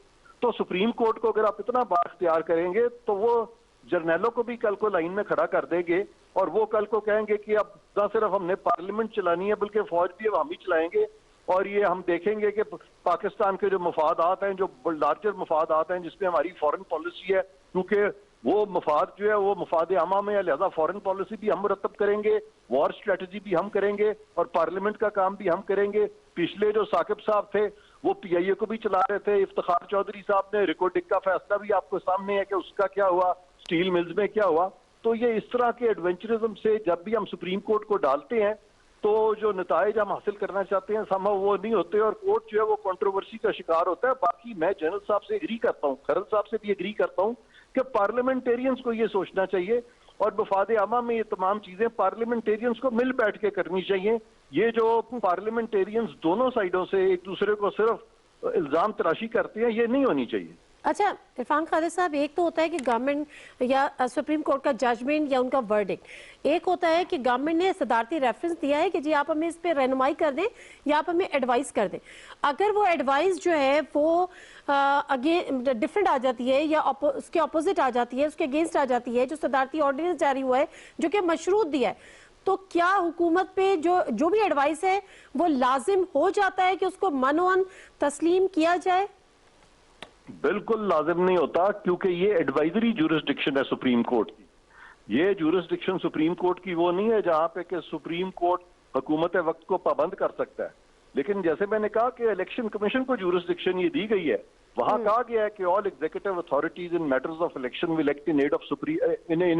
तो सुप्रीम कोर्ट को अगर आप इतना बाख्तियार करेंगे तो वो जर्नैलों को भी कल को लाइन में खड़ा कर देंगे, और वो कल को कहेंगे कि अब न सिर्फ हमने पार्लियामेंट चलानी है बल्कि फौज भी अब हम ही चलाएंगे, और ये हम देखेंगे कि पाकिस्तान के जो मफादात हैं, जो लार्जर मफादात हैं, जिसमें हमारी फॉरेन पॉलिसी है, क्योंकि वो मफाद जो है वो मफाद आमा में है, लिहाजा फॉरेन पॉलिसी भी हम मुरतब करेंगे, वॉर स्ट्रेटजी भी हम करेंगे और पार्लियामेंट का काम भी हम करेंगे। पिछले जो साकिब साहब थे वो PIA को भी चला रहे थे, इफ्तिखार चौधरी साहब ने रिकॉर्डिंग का फैसला भी आपको सामने है कि उसका क्या हुआ, स्टील मिल्स में क्या हुआ। तो ये इस तरह के एडवेंचरिज्म से जब भी हम सुप्रीम कोर्ट को डालते हैं तो जो नताइज हम हासिल करना चाहते हैं संभव वो नहीं होते और कोर्ट जो है वो कंट्रोवर्सी का शिकार होता है। बाकी मैं जनरल साहब से एग्री करता हूँ, खरल साहब से भी एग्री करता हूँ कि पार्लियामेंटेरियंस को ये सोचना चाहिए और मफाद आमा में ये तमाम चीजें पार्लियामेंटेरियंस को मिल बैठ के करनी चाहिए। ये जो पार्लियामेंटेरियंस दोनों साइडों से एक दूसरे को सिर्फ इल्जाम तराशी करते हैं, ये नहीं होनी चाहिए। अच्छा इरफान खालिद साहब, एक तो होता है कि गवर्नमेंट या सुप्रीम कोर्ट का जजमेंट या उनका वर्डिक्ट, एक होता है कि गवर्नमेंट ने सदारती रेफरेंस दिया है कि जी आप हमें इस पे रहनुमाई कर दें या आप हमें एडवाइस कर दें। अगर वो एडवाइस जो है वो अगेन डिफरेंट आ जाती है या उसके अपोजिट आ जाती है, उसके अगेंस्ट आ जाती है, जो सदारती ऑर्डिनेंस जारी हुआ है जो कि मशरूत दिया है, तो क्या हुकूमत पे जो भी एडवाइस है वो लाजिम हो जाता है कि उसको मनोअन तस्लीम किया जाए? बिल्कुल लाजिम नहीं होता, क्योंकि ये एडवाइजरी ज्यूरिसडिक्शन है सुप्रीम कोर्ट की। ये ज्यूरिसडिक्शन सुप्रीम कोर्ट की वो नहीं है जहां पे कि सुप्रीम कोर्ट हुकूमत वक्त को पाबंद कर सकता है। लेकिन जैसे मैंने कहा कि इलेक्शन कमीशन को ज्यूरिसडिक्शन ये दी गई है, वहां कहा गया है कि all executive authorities in matters of election will act in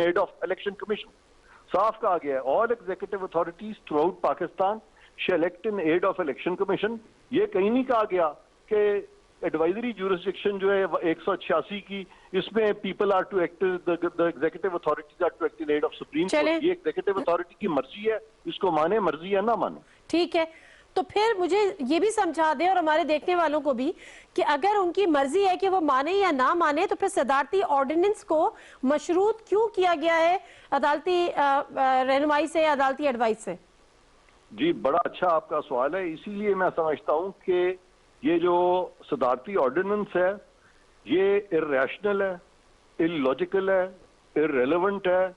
aid of election commission. साफ कहा गया है all executive authorities throughout Pakistan shall act in aid of election commission. ये कहीं नहीं कहा गया कि एडवाइजरी ज्यूरिसडिक्शन जो है 186 की, इसमें people are to act, the executive authorities are to act in aid of supreme court. ये एग्जीक्यूटिव अथॉरिटी की मर्जी है, इसको माने, मर्जी है ना माने। ठीक है, तो फिर मुझे ये भी समझा दें और हमारे देखने वालों को भी कि अगर उनकी मर्जी है कि वो माने या ना माने, तो फिर सदारती ऑर्डिनेंस को मशरूत क्यों किया गया है अदालती रहनुमाई से, अदालती एडवाइस से? जी बड़ा अच्छा आपका सवाल है। इसीलिए मैं समझता हूं कि ये जो सदारती ऑर्डिनेंस है ये इर्रेशनल है, इलॉजिकल है, इररेलेवेंट है,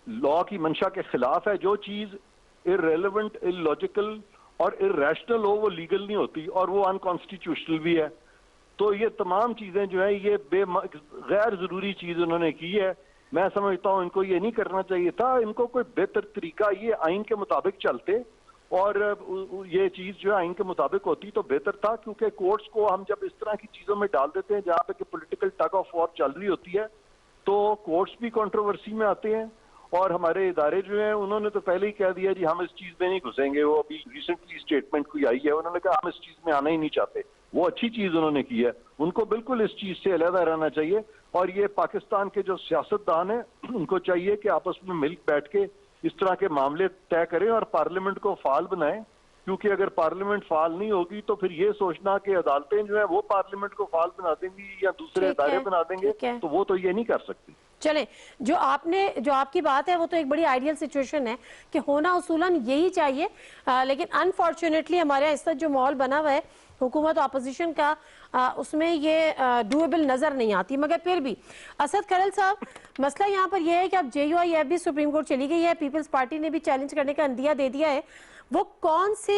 लॉ की मंशा के खिलाफ है। जो चीज इररेलेवेंट, इलॉजिकल और इररेशनल हो वो लीगल नहीं होती और वो अनकॉन्स्टिट्यूशनल भी है। तो ये तमाम चीजें जो है ये गैर जरूरी चीज उन्होंने की है। मैं समझता हूं इनको ये नहीं करना चाहिए था, इनको कोई बेहतर तरीका, ये आइन के मुताबिक चलते और ये चीज जो है आइन के मुताबिक होती तो बेहतर था। क्योंकि कोर्ट्स को हम जब इस तरह की चीजों में डाल देते हैं जहां पे कि पॉलिटिकल टग ऑफ वॉर चल रही होती है, तो कोर्ट्स भी कंट्रोवर्सी में आते हैं और हमारे इदारे जो हैं उन्होंने तो पहले ही कह दिया जी हम इस चीज में नहीं घुसेंगे। वो अभी रिसेंटली स्टेटमेंट कोई आई है, उन्होंने कहा हम इस चीज में आना ही नहीं चाहते। वो अच्छी चीज उन्होंने की है, उनको बिल्कुल इस चीज से अलहदा रहना चाहिए। और ये पाकिस्तान के जो सियासतदान है उनको चाहिए कि आपस में मिल बैठ के इस तरह के मामले तय करें और पार्लियामेंट को फाल बनाएं। क्योंकि अगर पार्लियामेंट फाल नहीं होगी तो फिर ये सोचना कि अदालतें जो है वो पार्लियामेंट को फाल बना देंगी या दूसरे इदारे बना देंगे, तो वो तो ये नहीं कर सकती। चले, जो आपकी बात है वो तो एक बड़ी आइडियल सिचुएशन है कि होना उसूलन यही चाहिए, लेकिन अनफॉर्चुनेटली हमारे यहाँ इस वक्त जो माहौल बना हुआ है हुकूमत और अपोजिशन का, उसमें ये डूएबल नजर नहीं आती। मगर फिर भी असद खरल साहब, मसला यहाँ पर यह है कि अब JUIF भी सुप्रीम कोर्ट चली गई है, पीपल्स पार्टी ने भी चैलेंज करने का अंदिया दे दिया है। वो कौन से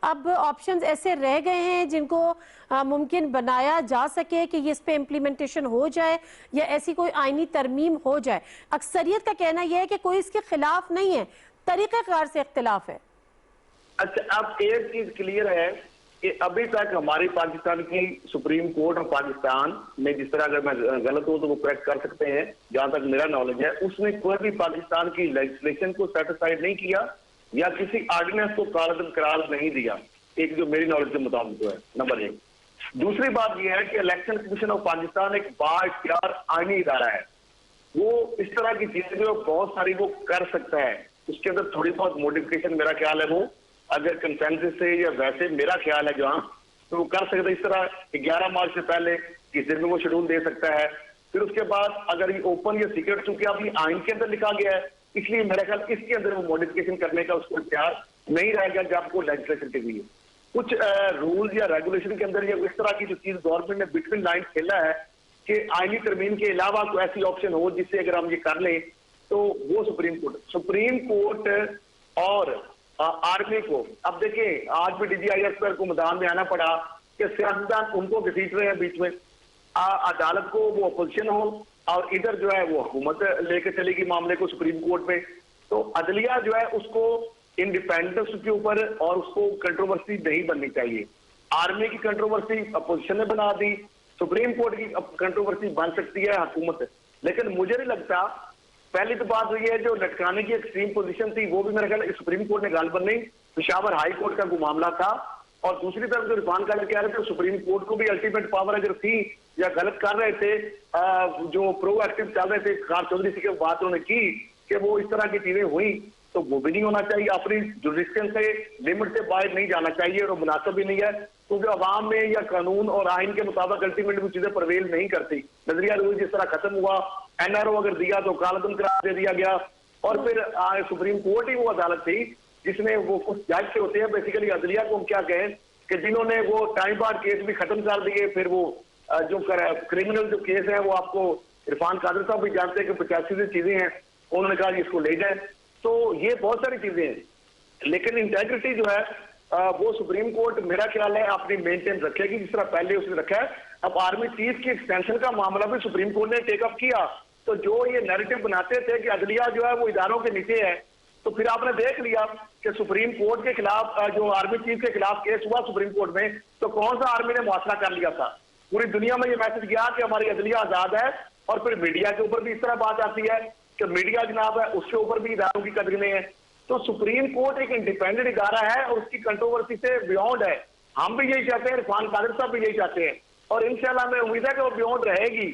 अब ऑप्शंस ऐसे रह गए हैं जिनको मुमकिन बनाया जा सके कि इस पे इम्प्लीमेंटेशन हो जाए या ऐसी कोई आईनी तरमीम हो जाए? अक्सरियत का कहना यह है कि कोई इसके खिलाफ नहीं है, तरीक़ेकार से इख्तिलाफ है। अच्छा, अब एक चीज क्लियर है कि अभी तक हमारी पाकिस्तान की सुप्रीम कोर्ट और पाकिस्तान में, जिस तरह अगर मैं गलत हूं तो वो करेक्ट कर सकते हैं, जहां तक मेरा नॉलेज है, उसने कोई भी पाकिस्तान की लेजिस्लेशन को सेटिस्फाइड नहीं किया या किसी ऑर्डिनेंस को कारादम करार नहीं दिया, एक जो मेरी नॉलेज के मुताबिक है, नंबर 1। दूसरी बात यह है कि इलेक्शन कमीशन ऑफ पाकिस्तान एक बाइख्तियार आईनी इदारा है। वो इस तरह की चीजें जो बहुत सारी वो कर सकता है, उसके अंदर थोड़ी बहुत मॉडिफिकेशन मेरा ख्याल है वो अगर कंसेंसस से या वैसे मेरा ख्याल है जहां तो वो कर सकता है। इस तरह 11 मार्च से पहले किस दिन में वो शेड्यूल दे सकता है। फिर उसके बाद अगर ये ओपन या सीक्रेट, चूंकि अब ये आइन के अंदर लिखा गया है, इसलिए मेरा ख्याल इसके अंदर वो मॉडिफिकेशन करने का उसको इख्तियार नहीं रहेगा जब आपको लेजिस्लेशन के लिए कुछ रूल्स या रेगुलेशन के अंदर या इस तरह की जो चीज गवर्नमेंट ने बिटवीन लाइन खेला है कि आईनी तरमीम के अलावा कोई ऐसी ऑप्शन हो जिससे अगर हम ये कर लें तो वो सुप्रीम कोर्ट और आर्मी को। अब देखिए आज भी DGIS को मैदान में आना पड़ा कि सियासतदान उनको घसीट रहे हैं बीच में, अदालत को वो अपोजिशन हो और इधर जो है वो हुकूमत लेके चलेगी मामले को सुप्रीम कोर्ट में। तो अदलिया जो है उसको इंडिपेंडेंस के ऊपर और उसको कंट्रोवर्सी नहीं बननी चाहिए। आर्मी की कंट्रोवर्सी अपोजिशन ने बना दी, सुप्रीम कोर्ट की कंट्रोवर्सी बन सकती है हुकूमत। लेकिन मुझे नहीं लगता, पहली तो बात हुई है जो लटकाने की एक्सट्रीम पोजीशन थी वो भी मेरे ख्याल सुप्रीम कोर्ट ने गालबन नहीं, पेशावर हाई कोर्ट का वो मामला था। और दूसरी तरफ जो इरफान खान कह रहे थे सुप्रीम कोर्ट को भी अल्टीमेट पावर अगर थी या गलत कर रहे थे, जो प्रोएक्टिव चल रहे थे खान चौधरी जी के बात उन्होंने की कि वो इस तरह की चीजें हुई, तो वो भी नहीं होना चाहिए। अपनी जुरिस्डिक्शन से लिमिट से बाहर नहीं जाना चाहिए और मुनासिब भी नहीं है, क्योंकि अवाम में या कानून और आइन के मुताबिक अल्टीमेट वो चीजें प्रवेल नहीं करती। नजरिया रूल जिस तरह खत्म हुआ, NRO अगर दिया तो कालदम करार दे दिया गया, और फिर सुप्रीम कोर्ट ही वो अदालत थी जिसने वो कुछ जज से होते हैं बेसिकली अदलिया को हम क्या कहें कि जिन्होंने वो टाइम बाद केस भी खत्म कर दिए। फिर वो जो क्रिमिनल जो केस है वो आपको इरफान कादर साहब भी जानते हैं कि 85 से चीजें हैं, उन्होंने कहा इसको ले जाए। तो ये बहुत सारी चीजें हैं, लेकिन इंटेग्रिटी जो है वो सुप्रीम कोर्ट मेरा ख्याल है अपनी मेंटेन रखेगी जिस तरह पहले उसने रखा है। अब आर्मी चीफ की एक्सटेंशन का मामला भी सुप्रीम कोर्ट ने टेक अप किया। तो जो ये नैरेटिव बनाते थे कि अदलिया जो है वो इदारों के नीचे है, तो फिर आपने देख लिया कि सुप्रीम कोर्ट के खिलाफ जो आर्मी चीफ के खिलाफ केस हुआ सुप्रीम कोर्ट में, तो कौन सा आर्मी ने मुआसरा कर लिया था? पूरी दुनिया में ये मैसेज गया कि हमारी अदलिया आजाद है। और फिर मीडिया के ऊपर भी इस तरह बात आती है कि मीडिया जनाब है उसके ऊपर भी इदारों की कदर नहीं है। तो सुप्रीम कोर्ट एक इंडिपेंडेंट इदारा है और उसकी कंट्रोवर्सी से बियॉन्ड है। हम भी यही चाहते हैं, इरफान कादर साहब भी यही चाहते हैं, और इंशाल्लाह मैं उम्मीद है कि वो बियॉन्ड रहेगी।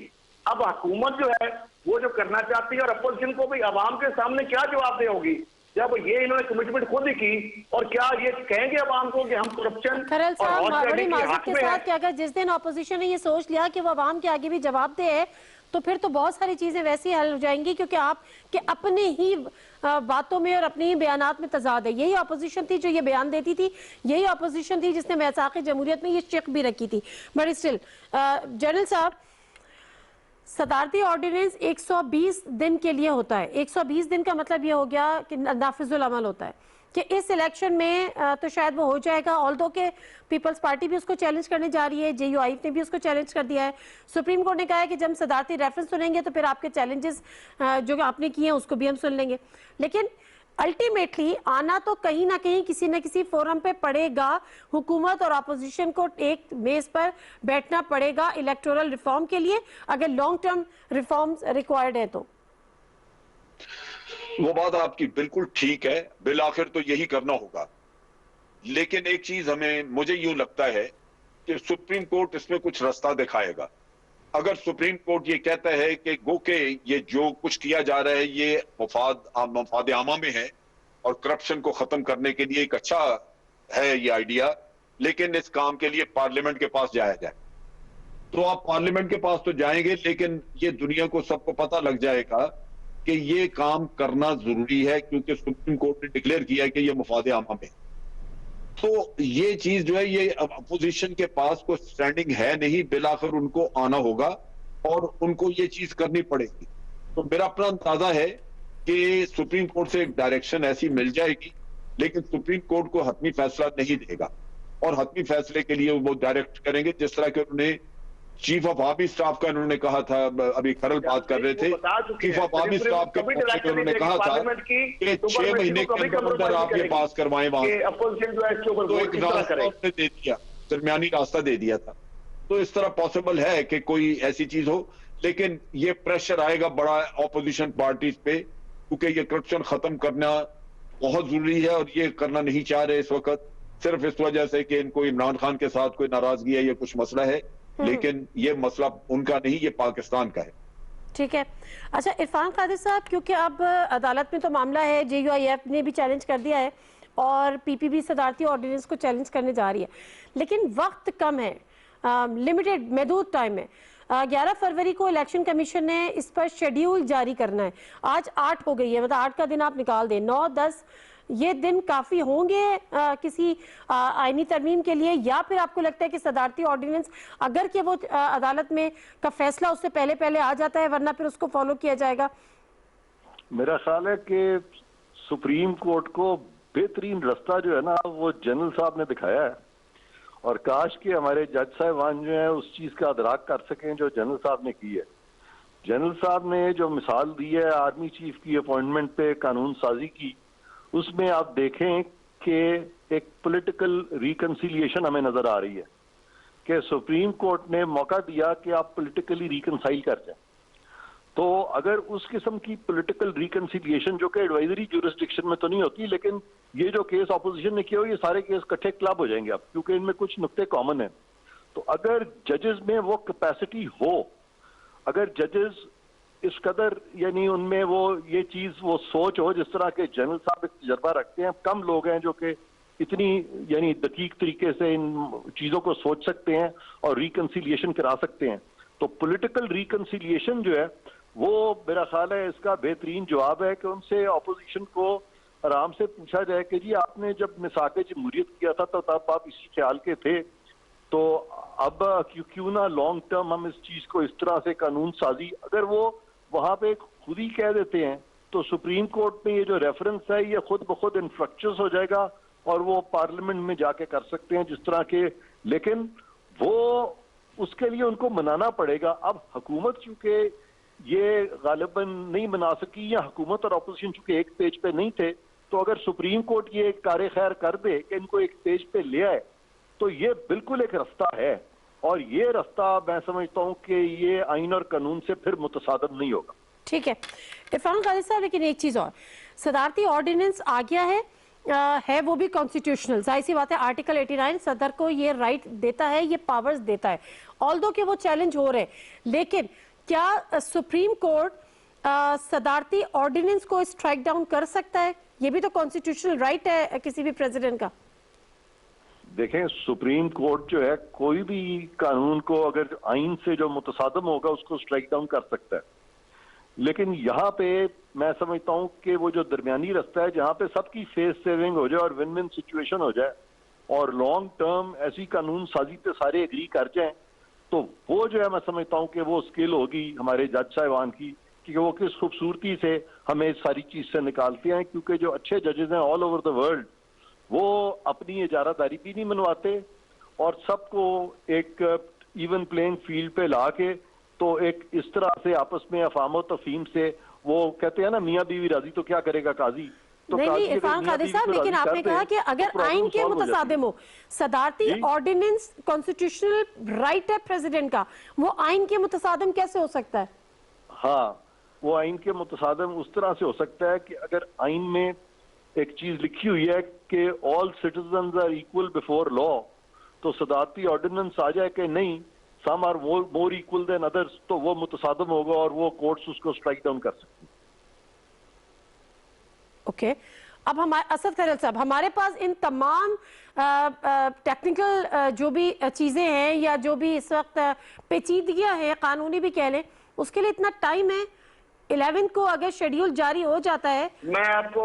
अब हुकूमत जो है वो जो करना चाहती है, और अपोजिशन को भी आवाम के सामने क्या जवाब दे होगी जब ये इन्होंने कमिटमेंट खुद ही की, और क्या ये कहेंगे आवाम को कि हम करप्शन खरल साहब बड़ी माजरत के साथ कि अगर जिस दिन अपोजिशन ने ये सोच लिया कि वो आवाम के आगे भी जवाब दे, तो फिर तो बहुत सारी चीजें वैसी हल हो जाएंगी, क्योंकि आपके अपने ही बातों में और अपने ही बयानात में तजाद है। यही अपोजिशन थी जो ये बयान देती थी, यही अपोजिशन थी जिसने मैसाक़ जमहूरियत में ये शिक भी रखी थी। बट स्टिल जनरल साहब, सदारती ऑर्डिनेंस 120 दिन के लिए होता है। 120 दिन का मतलब ये हो गया कि नाफिजुल अमल होता है कि इस इलेक्शन में तो शायद वो हो जाएगा, ऑल्दो के पीपल्स पार्टी भी उसको चैलेंज करने जा रही है, JUI ने भी उसको चैलेंज कर दिया है। सुप्रीम कोर्ट ने कहा है कि जब हम सदारती रेफरेंस सुनेंगे तो फिर आपके चैलेंजेस जो आपने किए हैं उसको भी हम सुन लेंगे। लेकिन अल्टीमेटली आना तो कहीं ना कहीं किसी न किसी फोरम पे पड़ेगा, हुकूमत और अपोजिशन को एक मेज पर बैठना पड़ेगा इलेक्टोरल रिफॉर्म के लिए, अगर लॉन्ग टर्म रिफॉर्म्स रिक्वायर्ड है तो। वो बात आपकी बिल्कुल ठीक है, बिल आखिर तो यही करना होगा। लेकिन एक चीज मुझे यूं लगता है कि सुप्रीम कोर्ट इसमें कुछ रास्ता दिखाएगा। अगर सुप्रीम कोर्ट ये कहता है कि गो के ये जो कुछ किया जा रहा है ये मफाद आमा में है और करप्शन को खत्म करने के लिए एक अच्छा है ये आइडिया, लेकिन इस काम के लिए पार्लियामेंट के पास जाया जाए, तो आप पार्लियामेंट के पास तो जाएंगे, लेकिन ये दुनिया को सबको पता लग जाएगा कि ये काम करना जरूरी है क्योंकि सुप्रीम कोर्ट ने डिक्लेयर किया है कि ये मफाद आमा में। तो ये चीज जो है ये अपोजिशन के पास कोई स्टैंडिंग है नहीं, बिलाखिर उनको आना होगा और उनको ये चीज करनी पड़ेगी। तो मेरा अपना अंदाजा है कि सुप्रीम कोर्ट से एक डायरेक्शन ऐसी मिल जाएगी, लेकिन सुप्रीम कोर्ट को हतमी फैसला नहीं देगा और हतमी फैसले के लिए वो डायरेक्ट करेंगे, जिस तरह के उन्होंने चीफ ऑफ आर्मी स्टाफ का उन्होंने कहा था, अभी खरल बात कर रहे थे, चीफ ऑफ आर्मी स्टाफ के उन्होंने कहा था कि 6 महीने के अंदर आप ये पास करवाएं वहां, तो एक रास्ता दे दिया, दरमियानी रास्ता दे दिया था। तो इस तरह पॉसिबल है कि कोई ऐसी चीज हो, लेकिन ये प्रेशर आएगा बड़ा ऑपोजिशन पार्टीज पे, क्योंकि ये करप्शन खत्म करना बहुत जरूरी है और ये करना नहीं चाह रहे इस वक्त, सिर्फ इस वजह से कि इनको इमरान खान के साथ कोई नाराजगी है या कुछ मसला है, लेकिन ये मसला उनका नहीं, ये पाकिस्तान का है। ठीक है। अच्छा इरफान कादिर साहब, क्योंकि अब अदालत में तो मामला है, JUIF ने भी चैलेंज कर दिया है और PPP सदारती ऑर्डिनेंस को चैलेंज करने जा रही है, लेकिन वक्त कम है, लिमिटेड महदूद टाइम है। 11 फरवरी को इलेक्शन कमीशन ने इस पर शेड्यूल जारी करना है। आज 8 हो गई है, मतलब 8 का दिन आप निकाल दें, 9, 10 ये दिन काफी होंगे किसी आईनी तरमीम के लिए, या फिर आपको लगता है कि सदारती ऑर्डिनेंस अगर कि वो अदालत में का फैसला उससे पहले पहले आ जाता है, वरना फिर उसको फॉलो किया जाएगा? मेरा ख्याल है कि सुप्रीम कोर्ट को बेहतरीन रास्ता जो है ना वो जनरल साहब ने दिखाया है, और काश कि हमारे जज साहिबान जो है उस चीज का अदराक कर सकें जो जनरल साहब ने की है। जनरल साहब ने जो मिसाल दी है आर्मी चीफ की अपॉइंटमेंट पे कानून साजी की, उसमें आप देखें कि एक पॉलिटिकल रिकंसिलिएशन हमें नजर आ रही है कि सुप्रीम कोर्ट ने मौका दिया कि आप पॉलिटिकली रिकंसाइल कर जाएं। तो अगर उस किस्म की पॉलिटिकल रिकंसिलिएशन जो कि एडवाइजरी जुरिस्डिक्शन में तो नहीं होती, लेकिन ये जो केस ऑपोजिशन ने किया हो, ये सारे केस इकट्ठे क्लब हो जाएंगे अब, क्योंकि इनमें कुछ नुक्ते कॉमन हैं। तो अगर जजेस में वो कैपेसिटी हो, अगर जजेस इस कदर यानी उनमें वो ये चीज वो सोच हो, जिस तरह के जनरल साहब एक तजर्बा रखते हैं, कम लोग हैं जो कि इतनी यानी दकीक तरीके से इन चीजों को सोच सकते हैं और रिकंसिलिएशन करा सकते हैं। तो पॉलिटिकल रिकंसिलिएशन जो है वो मेरा ख्याल है इसका बेहतरीन जवाब है कि उनसे ऑपोजिशन को आराम से पूछा जाए कि जी आपने जब मिसाक़े जमहूरियत किया था तो तब आप इसी ख्याल के थे, तो अब क्यों ना लॉन्ग टर्म हम इस चीज को इस तरह से कानून साजी, अगर वो वहां पे खुद ही कह देते हैं तो सुप्रीम कोर्ट में ये जो रेफरेंस है ये खुद ब खुद इन्फ्रक्चर्स हो जाएगा और वो पार्लियामेंट में जाके कर सकते हैं जिस तरह के, लेकिन वो उसके लिए उनको मनाना पड़ेगा। अब हुकूमत चूंकि ये गालिबन नहीं मना सकी, या हुकूमत और अपोजिशन चूंकि एक पेज पे नहीं थे, तो अगर सुप्रीम कोर्ट ये कार्य खैर कर दे कि इनको एक पेज पे ले आए तो ये बिल्कुल एक रास्ता है, और ये रास्ता मैं समझता हूं कि ये आइन और कानून से फिर मुतसादम नहीं होगा। ठीक है इरफान कादिर साहब, लेकिन एक चीज और, सदारती ऑर्डिनेंस आ गया है वो भी कॉन्स्टिट्यूशनल, जाहिर सी बात है आर्टिकल 89 सदर को ये राइट देता है, ये पावर्स देता है, ऑल्दो कि वो चैलेंज हो रहे, लेकिन क्या सुप्रीम कोर्ट सदारती ऑर्डिनेंस को स्ट्राइक डाउन कर सकता है? ये भी तो कॉन्स्टिट्यूशनल राइट है किसी भी प्रेसिडेंट का। देखें सुप्रीम कोर्ट जो है कोई भी कानून को अगर आइन से जो मुतसादम होगा उसको स्ट्राइक डाउन कर सकता है, लेकिन यहाँ पे मैं समझता हूँ कि वो जो दरमियानी रास्ता है जहाँ पे सबकी फेस सेविंग हो जाए और विन विन सिचुएशन हो जाए और लॉन्ग टर्म ऐसी कानून साजी पे सारे एग्री कर जाएं, तो वो जो है मैं समझता हूँ कि वो स्किल होगी हमारे जज साहिबान की कि वो किस खूबसूरती से हमें इस सारी चीज से निकालते हैं, क्योंकि जो अच्छे जजेस हैं ऑल ओवर द वर्ल्ड वो अपनी इजारादारी भी नहीं मनवाते और सबको एक इवन प्लेइंग फील्ड पे ला के तो एक इस तरह से आपस में अफाम तफहीम से वो कहते हैं ना मियाँ बीवी राजी तो क्या करेगा काजी। तो नहीं इरफान कादिर साहब, लेकिन आपने कहा कि अगर आइन के मुतसादिम हो, सदारती ऑर्डिनेंस कॉन्स्टिट्यूशनल राइट है प्रेसिडेंट का, वो आइन के मुतसादिम कैसे हो सकता है? हाँ, वो आइन के मुतसादिम उस तरह से हो सकता है कि अगर आइन में एक चीज लिखी हुई है कि all citizens are equal before law, तो सदारती ऑर्डिनेंस आ जाए कि नहीं some are more equal than others, तो वो मुतसादिम होगा और वो कोर्ट्स उसको स्ट्राइक डाउन कर सकती है। ओके अब हमारे असद खैरल साहब, हमारे पास इन तमाम टेक्निकल जो भी चीजें हैं या जो भी इस वक्त पेचीदगियां हैं, कानूनी भी कह लें, उसके लिए इतना टाइम है? 11 को अगर शेड्यूल जारी हो जाता है, मैं आपको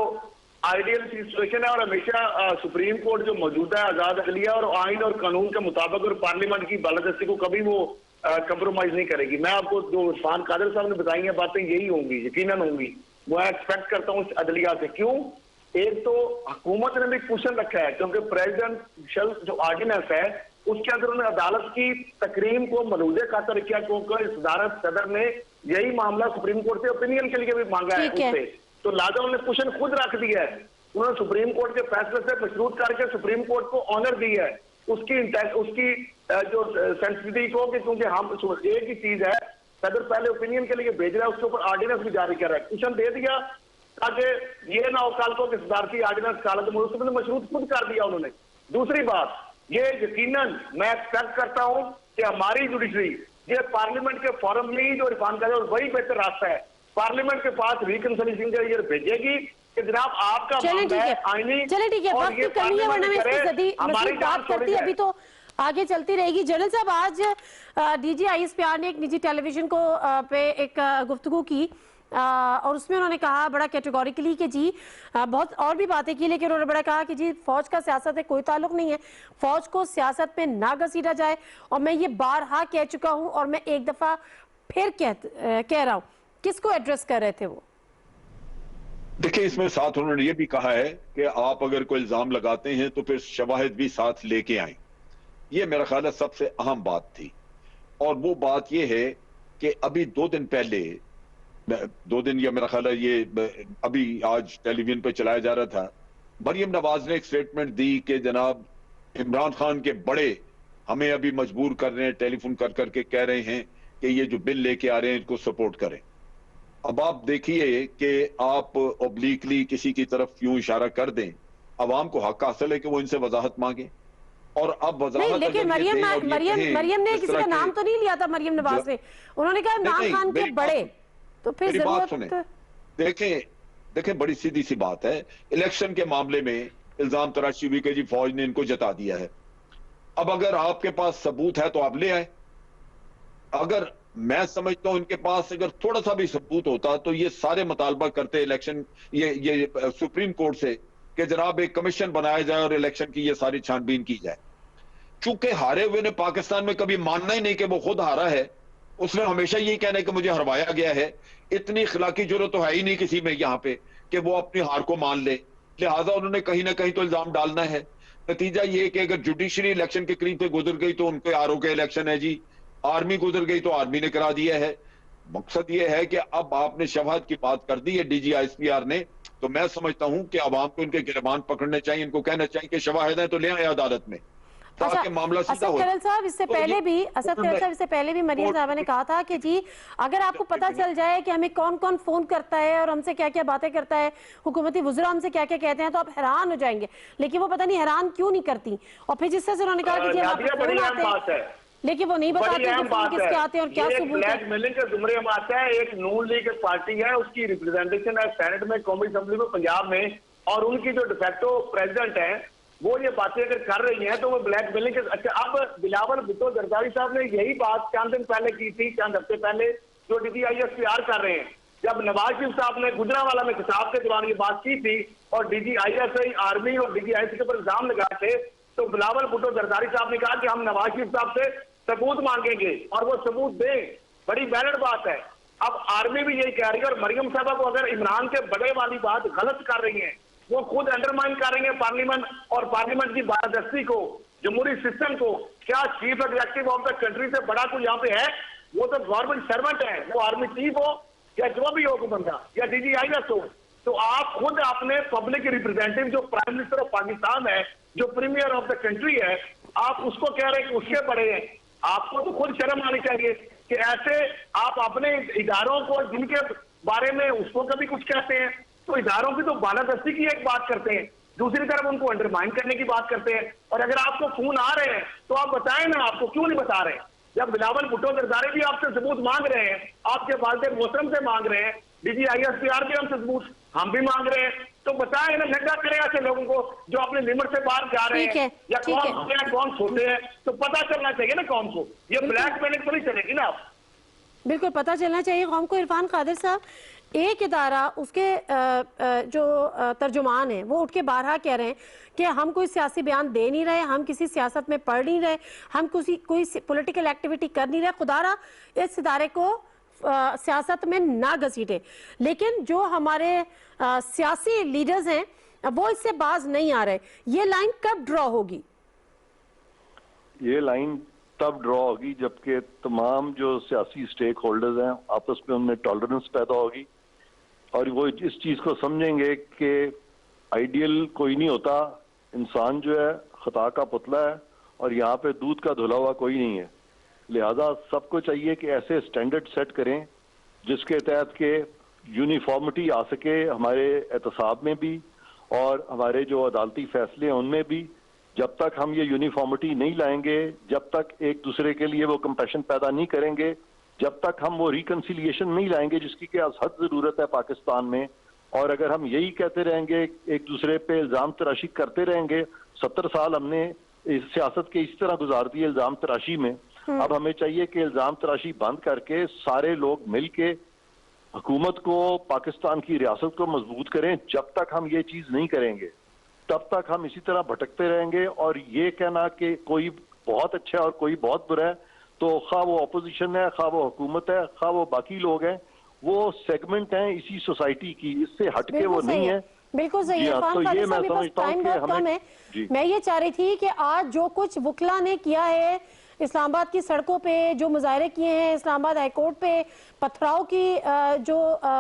आइडियल सिचुएशन है और हमेशा सुप्रीम कोर्ट जो मौजूदा है आजाद अदलिया और आइन और कानून के मुताबिक और पार्लियामेंट की बालादस्ती को कभी वो कंप्रोमाइज नहीं करेगी। मैं आपको जो इरफान कादिर साहब ने बताई हैं बातें यही होंगी, यकीनन होंगी, मैं एक्सपेक्ट करता हूँ अदलिया से। क्यों? एक तो हुकूमत ने भी क्वेश्चन रखा है क्योंकि प्रेसिडेंशियल जो ऑर्डिनेंस है उसके अंदर उन्होंने अदालत की तकरीम को मलूजे खातर किया, क्योंकि सदारत सदर ने यही मामला सुप्रीम कोर्ट से ओपिनियन के लिए भी मांगा है उससे, तो लादा उन्होंने क्वेश्चन खुद रख दिया है। उन्होंने सुप्रीम कोर्ट के फैसले से मशरूत करके सुप्रीम कोर्ट को ऑनर दी है उसकी जो सेंसिटिविटी को, कि क्योंकि हम एक ही चीज है, सदर पहले ओपिनियन के लिए भेज रहा है, उसके ऊपर ऑर्डिनेंस भी जारी कर रहा है, क्वेश्चन दे दिया ताकि ये ना हो कल को कि सदारती ऑर्डिनेंस कालत मुल्क मशरूत खुद कर दिया उन्होंने। दूसरी बात, ये यकीनन मैं एक्सपेक्ट करता हूं कि हमारी जुडिशरी ये पार्लियामेंट के फॉरम में ही जो इरफान का वही बेहतर रास्ता है, पार्लियामेंट के पास रिकंसिलिएशन के लिए भेजेगी कि जनाब आपका मामला है आईनी। चले ठीक है, वक्त की कमी है वरना मैं इसकी मज़ीद बात करती, अभी तो आगे चलती रहेगी। जनरल साहब, आज DGISPR ने एक निजी टेलीविजन को पे एक गुफ्तगू की और उसमें उन्होंने कहा बड़ा कैटेगोरिकली कि जी बहुत और भी बातें की, लेकिन उन्होंने बड़ा कहा कि जी फौज का सियासत से कोई ताल्लुक नहीं है, फौज को सियासत में ना घसीटा जाए, और मैं ये बारहा कह चुका हूं और मैं एक दफा फिर कह रहा हूं। किसको एड्रेस कर रहे थे वो? देखिए, इसमें साथ उन्होंने ये भी कहा है कि आप अगर कोई इल्जाम लगाते हैं तो फिर शवाहिद भी साथ लेके आए। ये मेरा ख्याल है सबसे अहम बात थी। और वो बात ये है कि अभी 2 दिन पहले, 2 दिन या मेरा ख्याल है ये अभी आज टेलीविजन पे चलाया जा रहा था, मरियम नवाज ने एक स्टेटमेंट दी कि जनाब इमरान खान के बड़े हमें अभी मजबूर कर रहे हैं, टेलीफोन कर करके कह रहे हैं कि ये जो बिल लेके आ रहे हैं इनको सपोर्ट करें। अब आप देखिए कि आप ओब्लिकली किसी की तरफ क्यों इशारा कर दें, अवाम को हक हासिल है कि वो इनसे वजाहत मांगे। और अब नहीं, वजाहत लेकिन मरियम ने किसी का नाम तो नहीं लिया था, मरियम नवाज ने, उन्होंने कहा इमरान खान के बड़े, तो फिर मेरी बात सुने। जरूरत। देखें बड़ी सीधी सी बात है, इलेक्शन के मामले में इल्जाम तराशी हुई कि जी फौज ने इनको जता दिया है। अब अगर आपके पास सबूत है तो आप ले आए। अगर मैं समझता हूं इनके पास अगर थोड़ा सा भी सबूत होता तो ये सारे मुतालबा करते इलेक्शन, ये सुप्रीम कोर्ट से कि जनाब एक कमीशन बनाया जाए और इलेक्शन की ये सारी छानबीन की जाए। चूंकि हारे हुए ने पाकिस्तान में कभी मानना ही नहीं कि वो खुद हारा है, उसने हमेशा यही कहना है कि मुझे हरवाया गया है। इतनी इखलाकी जरूरत तो है ही नहीं किसी में यहां पे कि वो अपनी हार को मान ले। लिहाजा उन्होंने कहीं ना कहीं तो इल्जाम डालना है। नतीजा ये कि अगर जुडिशरी इलेक्शन के करीब से गुजर गई तो उनके आरओ के इलेक्शन है जी, आर्मी गुजर गई तो आर्मी ने करा दिया है। मकसद ये है कि अब आपने शवाहद की बात कर दी है DGISPR ने, तो मैं समझता हूं कि अवाम को इनके गिरबान पकड़ने चाहिए, इनको कहना चाहिए कि शवाहिद है तो ले आए अदालत में, ताकि मामला सीधा हो। असद करल साहब, इससे पहले भी मरियम साहबा ने कहा था कि जी अगर आपको पता चल जाए कि हमें कौन कौन फोन करता है और हमसे क्या क्या बातें करता है, हुकूमती वुज़रा हमसे क्या क्या कहते हैं, तो आप हैरान हो जाएंगे। लेकिन वो पता नहीं हैरान क्यों नहीं करती। और फिर जिस तरह से उन्होंने कहा कि जी फोन आते हैं, लेकिन वो नहीं बताते कि फोन किसके आते हैं और क्या सबूत है। ब्लैकमेलिंग के जुमरे में आता है। एक नून लीग पार्टी है, उसकी रिप्रेजेंटेशन है सेनेट में, कौमी असेंबली में पंजाब में, और उनकी जो डिफेक्टो प्रेसिडेंट है वो ये बातें अगर कर रही हैं तो वो ब्लैकमेलिंग। अच्छा, अब बिलावल भुट्टो जरदारी साहब ने यही बात चंद दिन पहले की थी, चंद हफ्ते पहले, जो DGISPR कर रहे हैं। जब नवाज शरीफ साहब ने गुजरांवाला में खिताब के दौरान ये बात की थी और DGISI आर्मी और DGIC के ऊपर इल्जाम लगाए थे, तो बिलावल भुट्टो जरदारी साहब ने कहा कि हम नवाज शरीफ साहब से सबूत मांगेंगे और वो सबूत दें। बड़ी वैलिड बात है। अब आर्मी भी यही कह रही है। और मरियम साहबा को अगर इमरान के बड़े वाली बात गलत कर रही है, वो खुद अंडरमाइन कर रही है पार्लियामेंट और पार्लियामेंट की बारदस्ती को, जमहूरी सिस्टम को। क्या chief executive of the country से बड़ा कोई यहाँ पे है? वो तो गवर्नमेंट सर्वेंट है, वो आर्मी चीफ हो या जो भी हो बंदा, या DGIS हो। तो आप खुद अपने पब्लिक रिप्रेजेंटेटिव जो प्राइम मिनिस्टर ऑफ पाकिस्तान है, जो प्रीमियर ऑफ द कंट्री है, आप उसको कह रहे हैं कि उसके बड़े हैं। आपको तो खुद शर्म आनी चाहिए कि ऐसे आप अपने इदारों को जिनके बारे में उसको कभी कुछ कहते हैं, तो इदारों की तो बालादस्ती की एक बात करते हैं, दूसरी तरफ उनको अंडरमाइन करने की बात करते हैं। और अगर आपको फोन आ रहे हैं तो आप बताएं ना, आपको क्यों नहीं बता रहे? जब बिलावल भुट्टो जरदारी भी आपसे सबूत मांग रहे हैं, आपके वालिद मोहतरम से मांग रहे हैं, DGISPR भी हमसे सबूत हम भी मांग रहे हैं, तो बताएं ना, नंगा करें ऐसे लोगों को जो अपने लिमिट से बाहर जा रहे हैं, या कौन सोते हैं, तो पता चलना चाहिए ना कौन को। ये ब्लैकमेलिंग तो नहीं चलेगी ना। आप बिल्कुल पता चलना चाहिए कौम को। इरफान कादिर साहब, एक इदारा उसके जो तर्जुमान है वो उठ के बारहा कह रहे हैं कि हम कोई सियासी बयान दे नहीं रहे, हम किसी सियासत में पढ़ नहीं रहे, हम कोई पॉलिटिकल एक्टिविटी कर नहीं रहे, खुदारा इस इदारे को सियासत में ना घसीटे। लेकिन जो हमारे सियासी लीडर्स हैं वो इससे बाज नहीं आ रहे। ये लाइन कब ड्रॉ होगी? ये लाइन तब ड्रॉ होगी जबकि तमाम जो सियासी स्टेक होल्डर्स हैं आपस में उनमें टॉलरेंस पैदा होगी और वो इस चीज को समझेंगे कि आइडियल कोई नहीं होता, इंसान जो है खता का पुतला है और यहाँ पे दूध का धुला हुआ कोई नहीं है। लिहाजा सबको चाहिए कि ऐसे स्टैंडर्ड सेट करें जिसके तहत के यूनिफॉर्मिटी आ सके हमारे एहतसाब में भी और हमारे जो अदालती फैसले हैं उनमें भी। जब तक हम ये यूनिफॉर्मिटी नहीं लाएंगे, जब तक एक दूसरे के लिए वो कंपैशन पैदा नहीं करेंगे, जब तक हम वो रिकन्सिलिएशन नहीं लाएंगे जिसकी कि आज हद जरूरत है पाकिस्तान में, और अगर हम यही कहते रहेंगे, एक दूसरे पे इल्जाम तराशी करते रहेंगे, 70 साल हमने इस सियासत के इस तरह गुजार दिए इल्जाम तराशी में। अब हमें चाहिए कि इल्जाम तराशी बंद करके सारे लोग मिल के हुकूमत को, पाकिस्तान की रियासत को मजबूत करें। जब तक हम ये चीज नहीं करेंगे तब तक हम इसी तरह भटकते रहेंगे। और ये कहना कि कोई बहुत अच्छा है और कोई बहुत बुरा है, तो खा वो अपोजिशन है, खा वो हुकूमत है, खा वो बाकी लोग हैं, वो सेगमेंट हैं इसी सोसाइटी की, इससे हटके वो बिल्कुल सही नहीं है, है। बिल्कुल सही जी है। हाँ, इरफान तो खालिद ये साहब, मैं मेरे पास समझता हूँ टाइम कि बहुत कम है। जी। मैं ये चाह रही थी कि आज जो कुछ वकला ने किया है इस्लामाबाद की सड़कों पे, जो मुजाहरे किए हैं इस्लामाबाद हाईकोर्ट पे, पथराव की जो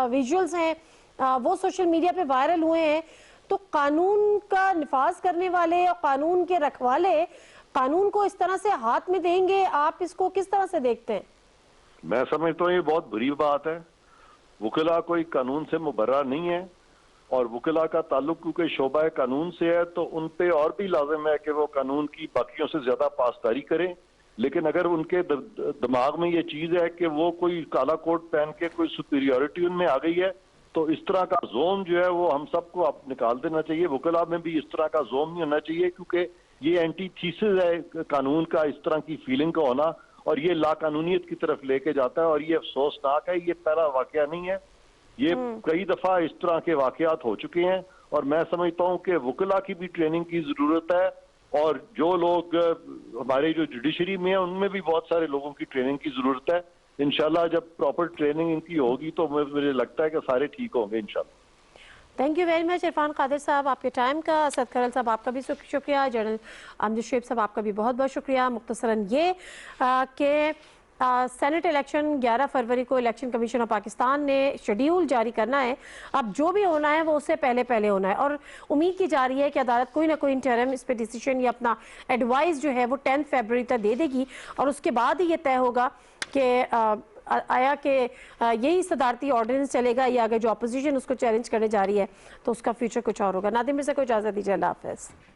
विजुअल्स हैं वो सोशल मीडिया पे वायरल हुए हैं, तो कानून का निफाज करने वाले और कानून के रखवाले कानून को इस तरह से हाथ में देंगे, आप इसको किस तरह से देखते हैं? मैं समझता हूँ ये बहुत बुरी बात है। वकिला कोई कानून से मुबर्रा नहीं है, और वकिला का ताल्लुक क्योंकि शोबा कानून से है तो उन पे और भी लाजिम है कि वो कानून की बाकियों से ज्यादा पासदारी करें। लेकिन अगर उनके दिमाग में ये चीज है कि वो कोई काला कोट पहन के कोई सुपीरियरिटी उनमें आ गई है, तो इस तरह का जोम जो है वो हम सबको अब निकाल देना चाहिए। वकिला में भी इस तरह का जोम नहीं होना चाहिए, क्योंकि ये एंटीथीसिस है कानून का, इस तरह की फीलिंग का होना, और ये लाकानूनियत की तरफ लेके जाता है। और ये अफसोसनाक है, ये पहला वाकया नहीं है, ये कई दफा इस तरह के वाकयात हो चुके हैं। और मैं समझता हूं कि वकिला की भी ट्रेनिंग की जरूरत है, और जो लोग हमारे जो जुडिशरी में है उनमें भी बहुत सारे लोगों की ट्रेनिंग की जरूरत है। इंशाल्लाह जब प्रॉपर ट्रेनिंग इनकी होगी तो मुझे लगता है कि सारे ठीक होंगे इंशाल्लाह। Thank you very much Irfan Qadir साहब, आपके टाइम का। असद खरल साहब, आपका भी शुक्रिया। जनरल अमजद शेख साहब, आपका भी बहुत बहुत शुक्रिया। मुख्तसरन ये कि सेनेट इलेक्शन 11 फरवरी को इलेक्शन कमीशन ऑफ पाकिस्तान ने शेड्यूल जारी करना है। अब जो भी होना है वो उससे पहले पहले होना है, और उम्मीद की जा रही है कि अदालत कोई ना कोई इंटरम इस पर डिसीजन या अपना एडवाइस जो है वो 10 फरवरी तक दे देगी, और उसके बाद ही ये तय होगा कि आया कि यही सदारती ऑर्डिनेंस चलेगा, या अगर जो अपोजिशन उसको चैलेंज करने जा रही है तो उसका फ्यूचर कुछ और होगा। नादिम से कोई इजाज़त दीजिए, अल्लाह हाफ़िज़।